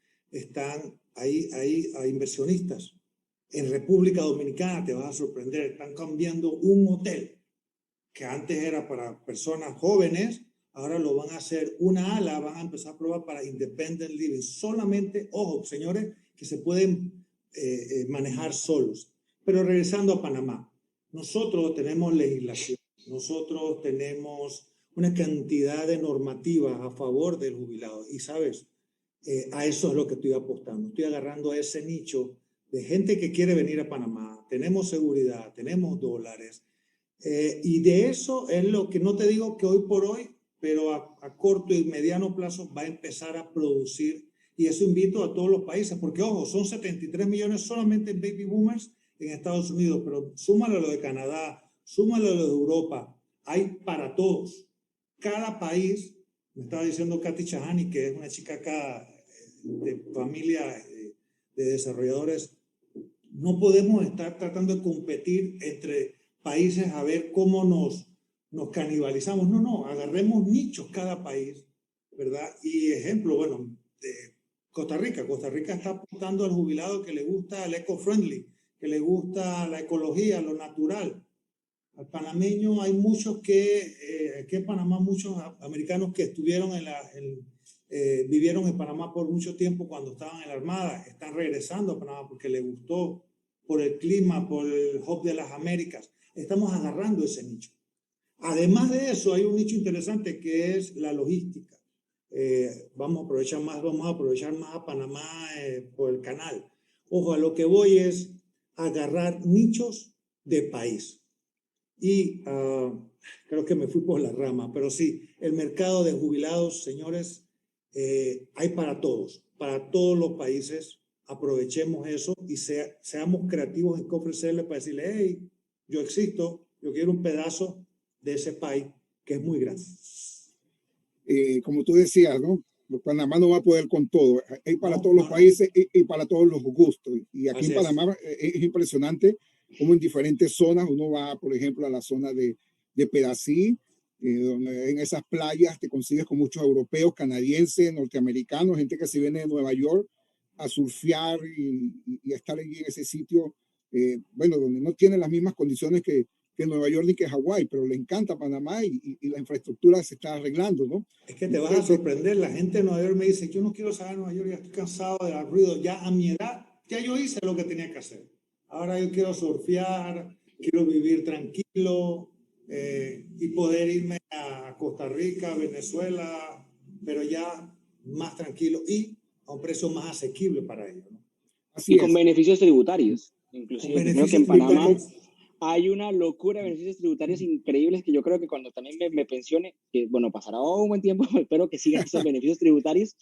hay inversionistas. En República Dominicana, te vas a sorprender, están cambiando un hotel que antes era para personas jóvenes, ahora lo van a hacer una ala, van a empezar a probar para independent living. Solamente, ojo, señores, que se pueden manejar solos. Pero regresando a Panamá, nosotros tenemos legislación, nosotros tenemos una cantidad de normativas a favor del jubilado. Y sabes, a eso es lo que estoy apostando. Estoy agarrando a ese nicho de gente que quiere venir a Panamá. Tenemos seguridad, tenemos dólares. Y de eso es lo que no te digo que hoy por hoy, pero a corto y mediano plazo va a empezar a producir. Y eso invito a todos los países, porque ojo, son 73 millones solamente en baby boomers en Estados Unidos, pero súmalo a lo de Canadá, súmalo a lo de Europa, hay para todos. Cada país, me estaba diciendo Katy Chahani, que es una chica acá de familia de desarrolladores, no podemos estar tratando de competir entre países a ver cómo nos canibalizamos. No, agarremos nichos cada país, ¿verdad? Y ejemplo, bueno, Costa Rica. Costa Rica está apuntando al jubilado que le gusta el eco-friendly, que le gusta la ecología, lo natural. Al panameño hay muchos aquí en Panamá, muchos americanos que estuvieron vivieron en Panamá por mucho tiempo cuando estaban en la Armada, están regresando a Panamá porque les gustó, por el clima, por el hub de las Américas. Estamos agarrando ese nicho. Además de eso, hay un nicho interesante que es la logística. Vamos a aprovechar más a Panamá por el canal. Ojo, a lo que voy es agarrar nichos de país. Y creo que me fui por la rama, pero sí, el mercado de jubilados, señores, hay para todos los países. Aprovechemos eso y seamos creativos en qué ofrecerle para decirle, hey, yo existo, yo quiero un pedazo de ese país que es muy grande. Como tú decías, ¿no? Panamá no va a poder con todo. Hay para todos los países y para todos los gustos. Y aquí en Panamá es impresionante cómo en diferentes zonas uno va, por ejemplo, a la zona de Pedací, donde en esas playas te consigues con muchos europeos, canadienses, norteamericanos, gente que se viene de Nueva York a surfear y a estar allí en ese sitio, bueno, donde no tiene las mismas condiciones que Nueva York ni que Hawái, pero le encanta Panamá y la infraestructura se está arreglando, ¿no? Es que te vas a sorprender, la gente de Nueva York me dice, yo no quiero saber Nueva York, ya estoy cansado del ruido, ya a mi edad, ya yo hice lo que tenía que hacer. Ahora yo quiero surfear, quiero vivir tranquilo y poder irme a Costa Rica, Venezuela, pero ya más tranquilo y a un precio más asequible para ellos, ¿no? Así y con beneficios tributarios, inclusive. Creo que en Panamá hay una locura de beneficios tributarios increíbles que yo creo que cuando también me pensione, que bueno, pasará un buen tiempo, espero que sigan esos beneficios tributarios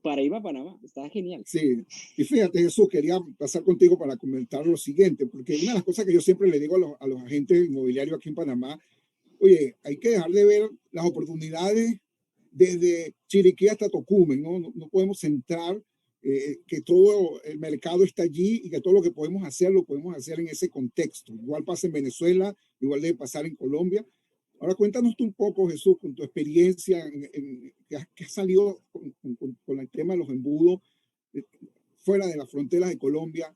para ir a Panamá. Está genial. Sí, y fíjate, Jesús, quería pasar contigo para comentar lo siguiente, porque una de las cosas que yo siempre le digo a los agentes inmobiliarios aquí en Panamá, oye, hay que dejar de ver las oportunidades desde Chiriquí hasta Tocumen, ¿no? No podemos centrar que todo el mercado está allí y que todo lo que podemos hacer lo podemos hacer en ese contexto. Igual pasa en Venezuela, igual debe pasar en Colombia. Ahora cuéntanos tú un poco, Jesús, con tu experiencia que has salido con el tema de los embudos. fuera de las fronteras de Colombia.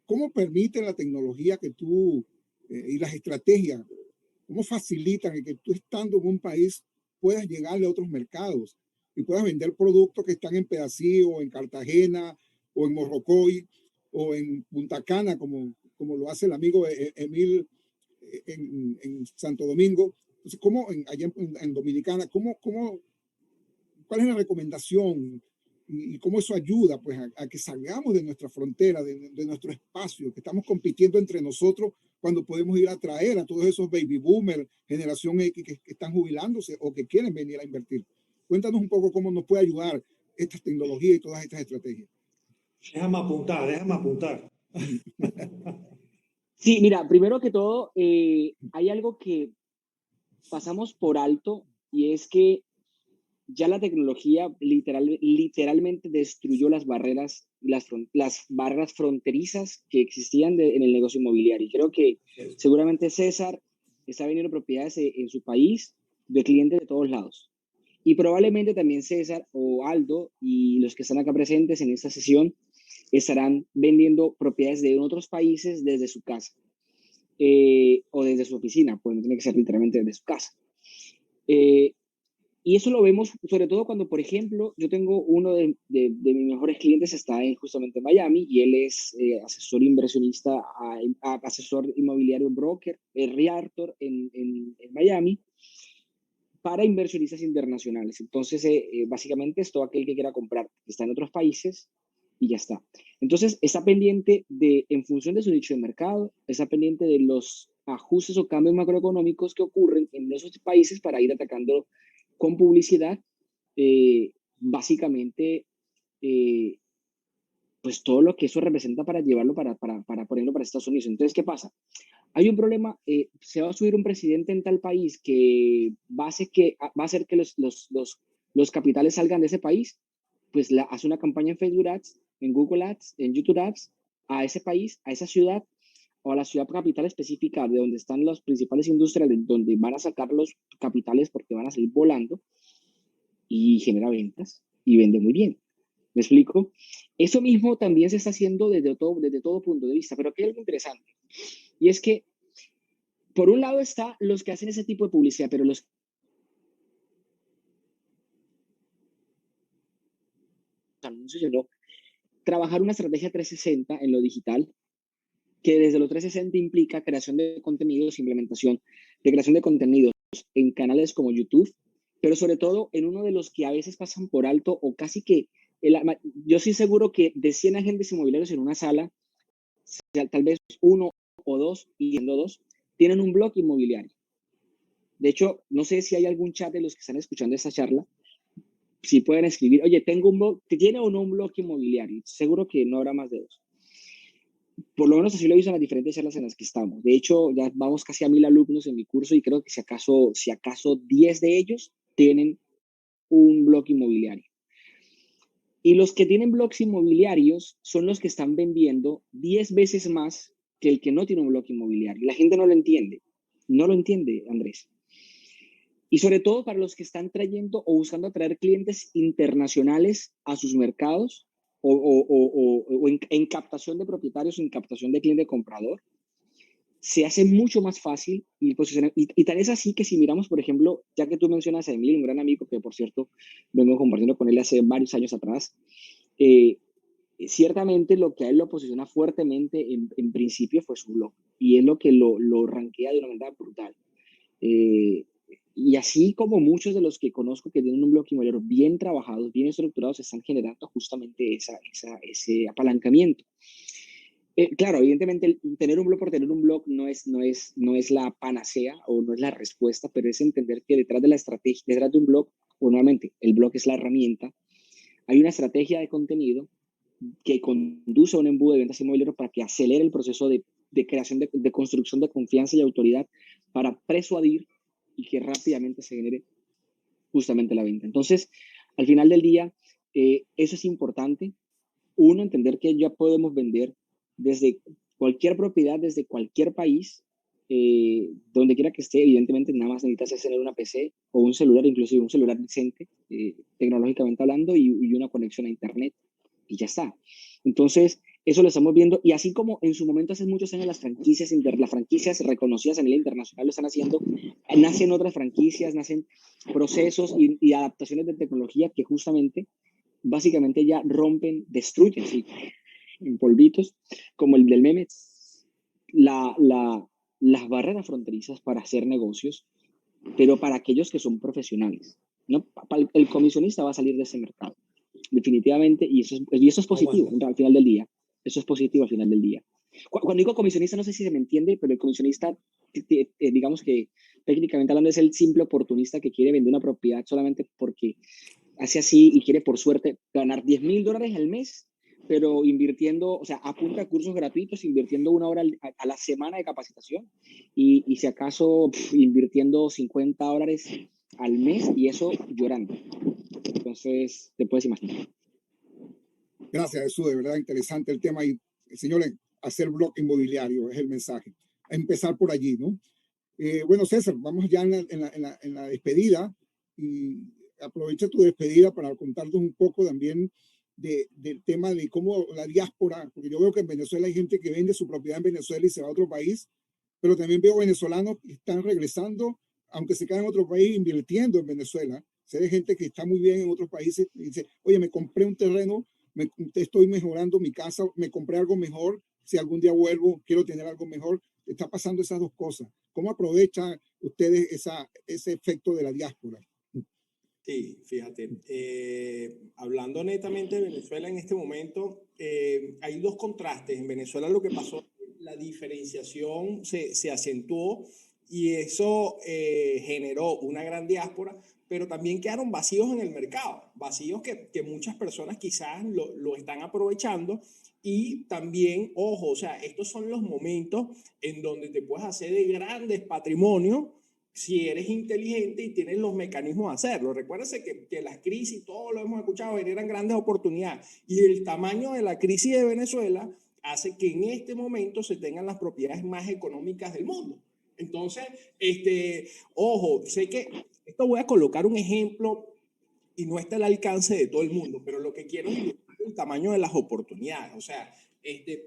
¿Cómo permite la tecnología que tú y las estrategias, cómo facilitan que tú estando en un país puedas llegarle a otros mercados y puedas vender productos que están en Pedací o en Cartagena o en Morrocoy o en Punta Cana, como lo hace el amigo Emil en Santo Domingo? Entonces, ¿cómo allá en Dominicana, cuál es la recomendación y cómo eso ayuda pues, a que salgamos de nuestra frontera, de nuestro espacio, que estamos compitiendo entre nosotros cuando podemos ir a traer a todos esos baby boomers, generación X que están jubilándose o que quieren venir a invertir? Cuéntanos un poco cómo nos puede ayudar estas tecnologías y todas estas estrategias. Déjame apuntar. Sí, mira, primero que todo, hay algo que pasamos por alto y es que ya la tecnología literalmente destruyó las barreras fronterizas que existían en el negocio inmobiliario. Y creo que seguramente César está vendiendo propiedades en su país de clientes de todos lados. Y probablemente también César o Aldo y los que están acá presentes en esta sesión estarán vendiendo propiedades de otros países desde su casa o desde su oficina, pues no tiene que ser literalmente desde su casa. Y eso lo vemos sobre todo cuando, por ejemplo, yo tengo uno de mis mejores clientes está justamente en Miami y él es asesor inversionista, asesor inmobiliario broker, realtor en Miami para inversionistas internacionales. Entonces, básicamente es todo aquel que quiera comprar, que está en otros países y ya está. Entonces, está pendiente en función de su nicho de mercado, está pendiente de los ajustes o cambios macroeconómicos que ocurren en esos países para ir atacando con publicidad, básicamente, pues todo lo que eso representa para llevarlo, para ponerlo para Estados Unidos. Entonces, ¿qué pasa? Hay un problema, se va a subir un presidente en tal país que va a hacer que los capitales salgan de ese país, pues hace una campaña en Facebook Ads, en Google Ads, en YouTube Ads, a ese país, a esa ciudad, o a la ciudad capital específica de donde están las principales industrias, donde van a sacar los capitales porque van a salir volando, y genera ventas y vende muy bien. ¿Me explico? Eso mismo también se está haciendo desde todo punto de vista, pero aquí hay algo interesante. Y es que, por un lado está los que hacen ese tipo de publicidad, pero los anuncios no. Trabajar una estrategia 360 en lo digital, que desde lo 360 implica creación de contenidos, implementación de creación de contenidos en canales como YouTube, pero sobre todo en uno de los que a veces pasan por alto o casi que, yo estoy seguro que de 100 agentes inmobiliarios en una sala, tal vez uno o dos, y siendo dos, tienen un blog inmobiliario. De hecho, no sé si hay algún chat de los que están escuchando esta charla, si pueden escribir, oye, tengo un blog, ¿tiene o no un blog inmobiliario? Seguro que no habrá más de dos. Por lo menos así lo he visto en las diferentes charlas en las que estamos. De hecho, ya vamos casi a 1000 alumnos en mi curso y creo que si acaso 10 de ellos tienen un blog inmobiliario. Y los que tienen blogs inmobiliarios son los que están vendiendo 10 veces más que el que no tiene un blog inmobiliario. La gente no lo entiende. No lo entiende, Andrés. Y sobre todo para los que están trayendo o buscando atraer clientes internacionales a sus mercados o en captación de propietarios o en captación de cliente comprador, se hace mucho más fácil y tal es así que si miramos, por ejemplo, ya que tú mencionas a Emilio, un gran amigo que por cierto vengo compartiendo con él hace varios años atrás, ciertamente lo que a él lo posiciona fuertemente en principio fue su blog y es lo que lo rankea de una manera brutal. Y así como muchos de los que conozco que tienen un blog inmobiliario bien trabajados, bien estructurados, están generando justamente ese apalancamiento. Claro, evidentemente tener un blog por tener un blog no es la panacea o no es la respuesta, pero es entender que detrás de la estrategia, detrás de un blog, o nuevamente, el blog es la herramienta, hay una estrategia de contenido que conduce a un embudo de ventas inmobiliarias para que acelere el proceso de creación, de construcción de confianza y autoridad para persuadir y que rápidamente se genere justamente la venta. Entonces, al final del día, eso es importante. Uno, entender que ya podemos vender desde cualquier propiedad, desde cualquier país, donde quiera que esté. Evidentemente, nada más necesitas tener una PC o un celular, inclusive un celular decente, tecnológicamente hablando, y una conexión a Internet. y ya está. Entonces, eso lo estamos viendo, y así como en su momento hace muchos años las franquicias reconocidas a nivel internacional lo están haciendo, nacen otras franquicias, nacen procesos y adaptaciones de tecnología que justamente, básicamente ya rompen, destruyen, sí, en polvitos, como el del meme, las barreras fronterizas para hacer negocios, pero para aquellos que son profesionales, ¿no? El comisionista va a salir de ese mercado, definitivamente, y eso es positivo al final del día. Eso es positivo al final del día. Cuando digo comisionista, no sé si se me entiende, pero el comisionista, digamos que técnicamente hablando, es el simple oportunista que quiere vender una propiedad solamente porque hace así y quiere por suerte ganar $10,000 al mes, pero invirtiendo, o sea, apunta a cursos gratuitos, invirtiendo 1 hora a la semana de capacitación y si acaso invirtiendo $50 al mes, y eso llorando. Entonces, te puedes imaginar. Gracias, Jesús, de verdad interesante el tema. Y, señores, hacer blog inmobiliario es el mensaje. A empezar por allí, ¿no? Bueno, César, vamos ya en la despedida, y aprovecha tu despedida para contarnos un poco también del tema de cómo la diáspora, porque yo veo que en Venezuela hay gente que vende su propiedad en Venezuela y se va a otro país, pero también veo venezolanos que están regresando, aunque se quedan en otro país, invirtiendo en Venezuela. Sé de gente que está muy bien en otros países y dice, oye, me compré un terreno, estoy mejorando mi casa, me compré algo mejor, si algún día vuelvo, quiero tener algo mejor. Está pasando esas dos cosas. ¿Cómo aprovechan ustedes ese efecto de la diáspora? Sí, fíjate, hablando netamente de Venezuela en este momento, hay dos contrastes. En Venezuela lo que pasó, la diferenciación se acentuó y eso generó una gran diáspora, pero también quedaron vacíos en el mercado, vacíos que muchas personas quizás lo están aprovechando. Y también, ojo, o sea, estos son los momentos en donde te puedes hacer de grandes patrimonios si eres inteligente y tienes los mecanismos de hacerlo. Recuérdense que las crisis, todos lo hemos escuchado, generan grandes oportunidades. Y el tamaño de la crisis de Venezuela hace que en este momento se tengan las propiedades más económicas del mundo. Entonces, ojo, sé que esto voy a colocar un ejemplo y no está al alcance de todo el mundo, pero lo que quiero es ilustrar el tamaño de las oportunidades. O sea,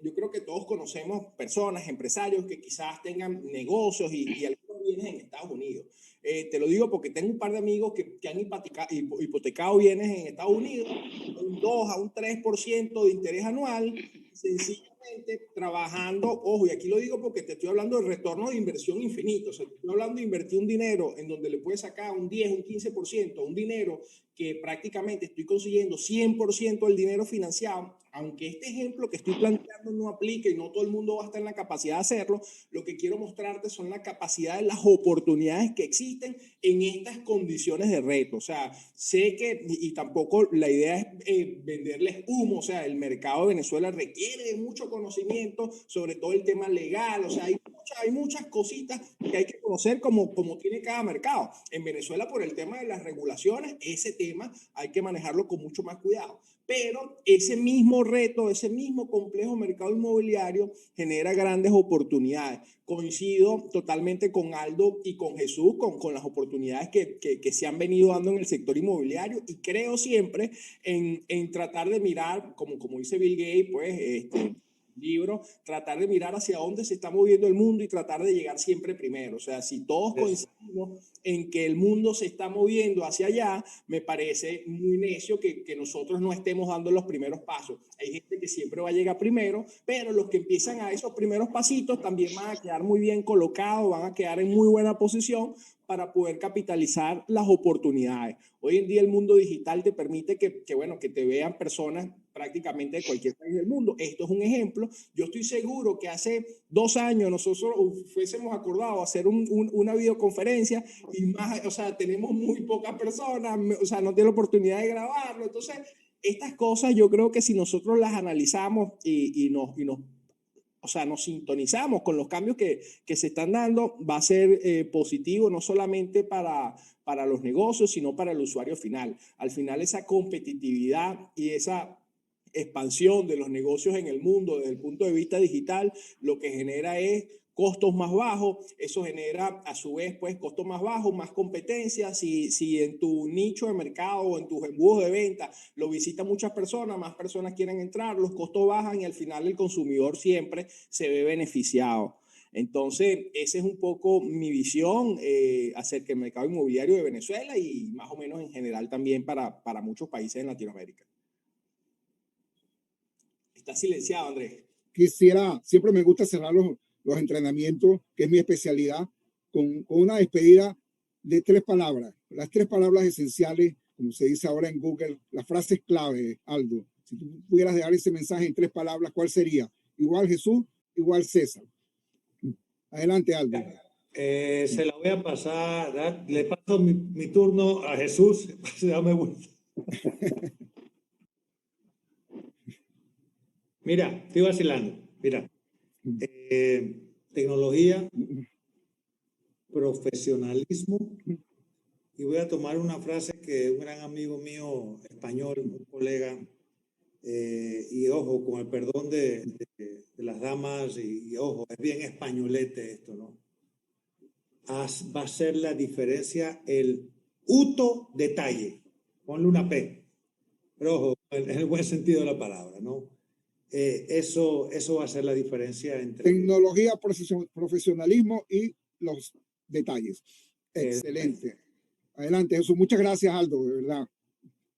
yo creo que todos conocemos personas, empresarios que quizás tengan negocios y algunos bienes en Estados Unidos. Te lo digo porque tengo un par de amigos que han hipotecado bienes en Estados Unidos a un 2 a un 3% de interés anual, sencillamente trabajando. Ojo, y aquí lo digo porque te estoy hablando del retorno de inversión infinito. O sea, te estoy hablando de invertir un dinero en donde le puedes sacar un 10, un 15%, un dinero que prácticamente estoy consiguiendo 100% del dinero financiado. Aunque este ejemplo que estoy planteando no aplique y no todo el mundo va a estar en la capacidad de hacerlo, lo que quiero mostrarte son la capacidad de las oportunidades que existen en estas condiciones de reto. O sea, sé que, y tampoco la idea es venderles humo. O sea, el mercado de Venezuela requiere de mucho conocimiento, sobre todo el tema legal. O sea, hay muchas cositas que hay que conocer como tiene cada mercado. En Venezuela, por el tema de las regulaciones, ese tema hay que manejarlo con mucho más cuidado. Pero ese mismo reto, ese mismo complejo mercado inmobiliario genera grandes oportunidades. Coincido totalmente con Aldo y con Jesús, con las oportunidades que se han venido dando en el sector inmobiliario, y creo siempre en tratar de mirar, como dice Bill Gates, pues, libro, tratar de mirar hacia dónde se está moviendo el mundo y tratar de llegar siempre primero. O sea, si todos coincidimos en que el mundo se está moviendo hacia allá, me parece muy necio que nosotros no estemos dando los primeros pasos. Hay gente que siempre va a llegar primero, pero los que empiezan a esos primeros pasitos también van a quedar muy bien colocados, van a quedar en muy buena posición para poder capitalizar las oportunidades. Hoy en día el mundo digital te permite que te vean personas prácticamente de cualquier país del mundo. Esto es un ejemplo. Yo estoy seguro que hace 2 años nosotros fuésemos acordado hacer una videoconferencia y más, o sea, tenemos muy pocas personas, o sea, no tiene la oportunidad de grabarlo. Entonces, estas cosas yo creo que si nosotros las analizamos y nos sintonizamos con los cambios que se están dando, va a ser positivo no solamente para los negocios, sino para el usuario final. Al final, esa competitividad y esa expansión de los negocios en el mundo desde el punto de vista digital, lo que genera es costos más bajos. Eso genera a su vez pues costos más bajos, más competencia. Si en tu nicho de mercado o en tus embudos de venta lo visitan muchas personas, más personas quieren entrar, los costos bajan y al final el consumidor siempre se ve beneficiado. Entonces, esa es un poco mi visión acerca del mercado inmobiliario de Venezuela y más o menos en general también para muchos países en Latinoamérica. Está silenciado, Andrés. Siempre me gusta cerrar los entrenamientos, que es mi especialidad, con una despedida de 3 palabras. Las 3 palabras esenciales, como se dice ahora en Google, las frases clave, Aldo. Si tú pudieras dejar ese mensaje en 3 palabras, ¿cuál sería? Igual Jesús, igual César. Adelante, Aldo. Se la voy a pasar, le paso mi turno a Jesús. Dame vuelta. Mira, estoy vacilando. Mira, tecnología, profesionalismo, y voy a tomar una frase que un gran amigo mío español, un colega, y ojo, con el perdón de las damas, y ojo, es bien españolete esto, ¿no? Va a ser la diferencia el uto detalle. Ponle una P. Pero ojo, en el buen sentido de la palabra, ¿no? Eso va a ser la diferencia entre tecnología, profesionalismo y los detalles. Excelente. Adelante, Jesús. Muchas gracias, Aldo, de verdad.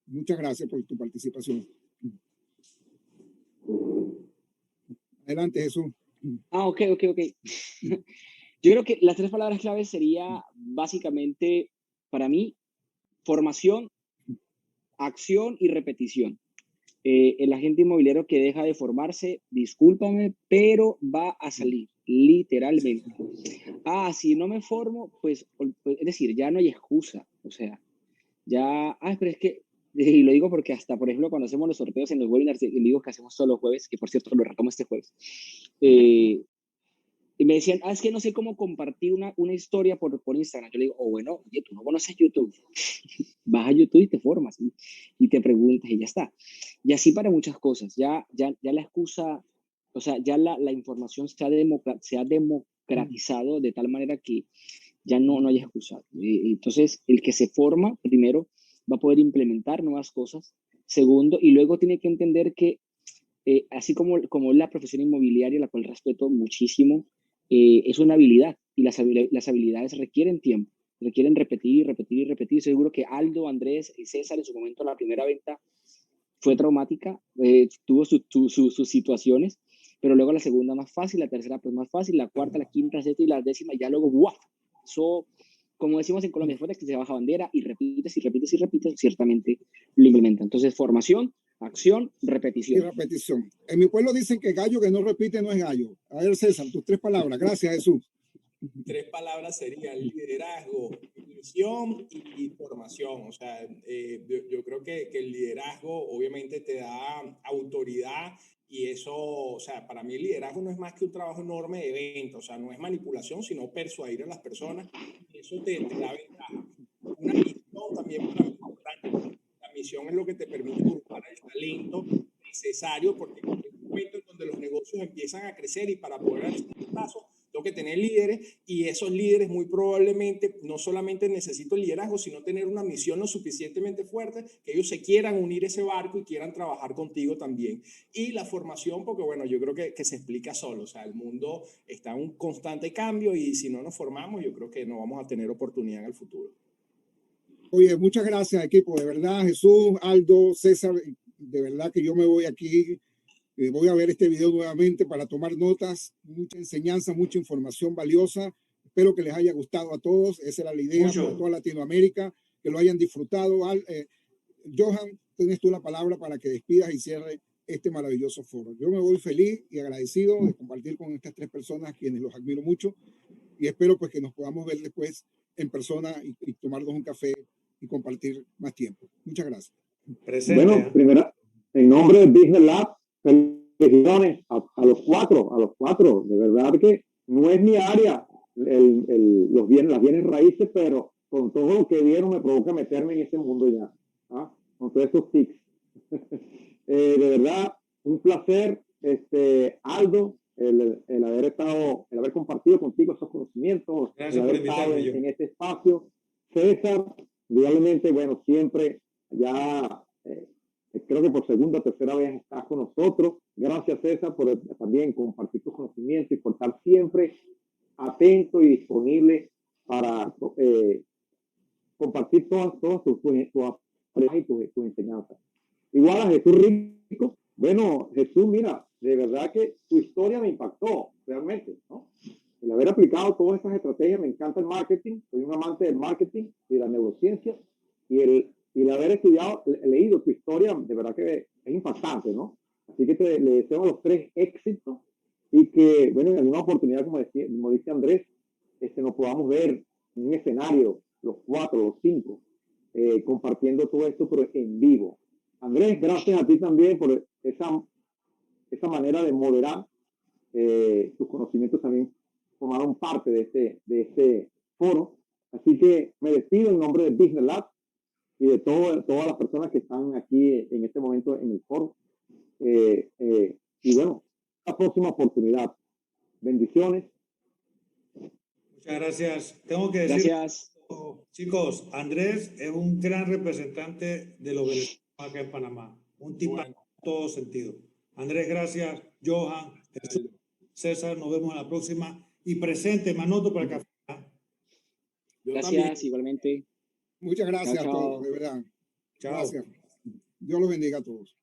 Muchas gracias por tu participación. Adelante, Jesús. Ok. Yo creo que las 3 palabras claves sería básicamente, para mí, formación, acción y repetición. El agente inmobiliario que deja de formarse, discúlpame, pero va a salir, literalmente. Si no me formo, pues, es decir, ya no hay excusa. O sea, ya, pero es que, y lo digo porque hasta, por ejemplo, cuando hacemos los sorteos en los webinars, en vivo que hacemos todos los jueves, que por cierto lo retomo este jueves, y me decían, es que no sé cómo compartir una historia por Instagram. Yo le digo, bueno, oye, tú no conoces YouTube. Vas a YouTube y te formas y te preguntas y ya está. Y así para muchas cosas. Ya la excusa, o sea, ya la información se ha democratizado de tal manera que ya no hay excusa. Entonces, el que se forma, primero, va a poder implementar nuevas cosas. Segundo, y luego tiene que entender que, así como la profesión inmobiliaria, la cual respeto muchísimo, es una habilidad y las habilidades requieren tiempo, requieren repetir. Seguro que Aldo, Andrés y César en su momento la primera venta fue traumática, tuvo sus situaciones, pero luego la segunda más fácil, la tercera pues más fácil, la cuarta, la quinta, sexta y la décima ya luego ¡guau! Eso, como decimos en Colombia, después de que se baja bandera y repites, ciertamente lo implementa. Entonces, formación, acción, repetición. Y repetición. En mi pueblo dicen que gallo que no repite no es gallo. A ver, César, tus 3 palabras. Gracias, Jesús. 3 palabras serían liderazgo, misión y formación. O sea, yo creo que el liderazgo obviamente te da autoridad y eso, o sea, para mí el liderazgo no es más que un trabajo enorme de venta. O sea, no es manipulación, sino persuadir a las personas. Eso te da ventaja. Una misión también para mí es importante. La misión es lo que te permite agrupar el talento necesario porque en un momento en donde los negocios empiezan a crecer y para poder hacer un paso, tengo que tener líderes y esos líderes muy probablemente no solamente necesito el liderazgo, sino tener una misión lo suficientemente fuerte que ellos se quieran unir a ese barco y quieran trabajar contigo también. Y la formación, porque bueno, yo creo que se explica solo, o sea, el mundo está en un constante cambio y si no nos formamos, yo creo que no vamos a tener oportunidad en el futuro. Oye, muchas gracias, equipo, de verdad, Jesús, Aldo, César, de verdad que yo me voy aquí. Voy a ver este video nuevamente para tomar notas, mucha enseñanza, mucha información valiosa. Espero que les haya gustado a todos. Esa era la idea para toda Latinoamérica, que lo hayan disfrutado. Johan, tienes tú la palabra para que despidas y cierre este maravilloso foro. Yo me voy feliz y agradecido de compartir con estas 3 personas, quienes los admiro mucho, y espero pues que nos podamos ver después en persona y tomarnos un café y compartir más tiempo. Muchas gracias. Presente. Bueno, primero, en nombre de Business Lab, felicitaciones a los cuatro. De verdad que no es mi área las bienes raíces, pero con todo lo que vieron me provoca meterme en ese mundo ya, con todos esos tics. De verdad, un placer, Aldo, el haber compartido contigo esos conocimientos, Gracias el por haber estado invitarme, en este espacio. César, realmente, bueno, siempre ya creo que por segunda o tercera vez estás con nosotros. Gracias, César, por también compartir tus conocimientos y por estar siempre atento y disponible para compartir todas tus enseñanzas. Igual a Jesús Rico. Bueno, Jesús, mira, de verdad que tu historia me impactó realmente, ¿no? El haber aplicado todas estas estrategias, me encanta el marketing, soy un amante del marketing y de la neurociencia, y el haber estudiado, leído tu historia, de verdad que es impactante, ¿no? Así que le deseo los 3 éxitos y que, bueno, en alguna oportunidad, como dice Andrés, nos podamos ver en un escenario, los 4, los 5, compartiendo todo esto, pero en vivo. Andrés, gracias a ti también por esa manera de moderar. Tus conocimientos también formaron parte de este foro. Así que me despido en nombre de Business Lab y de todas las personas que están aquí en este momento en el foro. Y bueno, la próxima oportunidad. Bendiciones. Muchas gracias. Tengo que decir, Gracias. chicos, Andrés es un gran representante de los venezolanos acá en Panamá. Un tipo en todo sentido. Andrés, gracias. Johan, Jesús, César, nos vemos en la próxima. Y presente, Manoto para el café. Gracias, igualmente. Muchas gracias Chao, a chao. todos, de verdad. Chao. Gracias. Dios los bendiga a todos.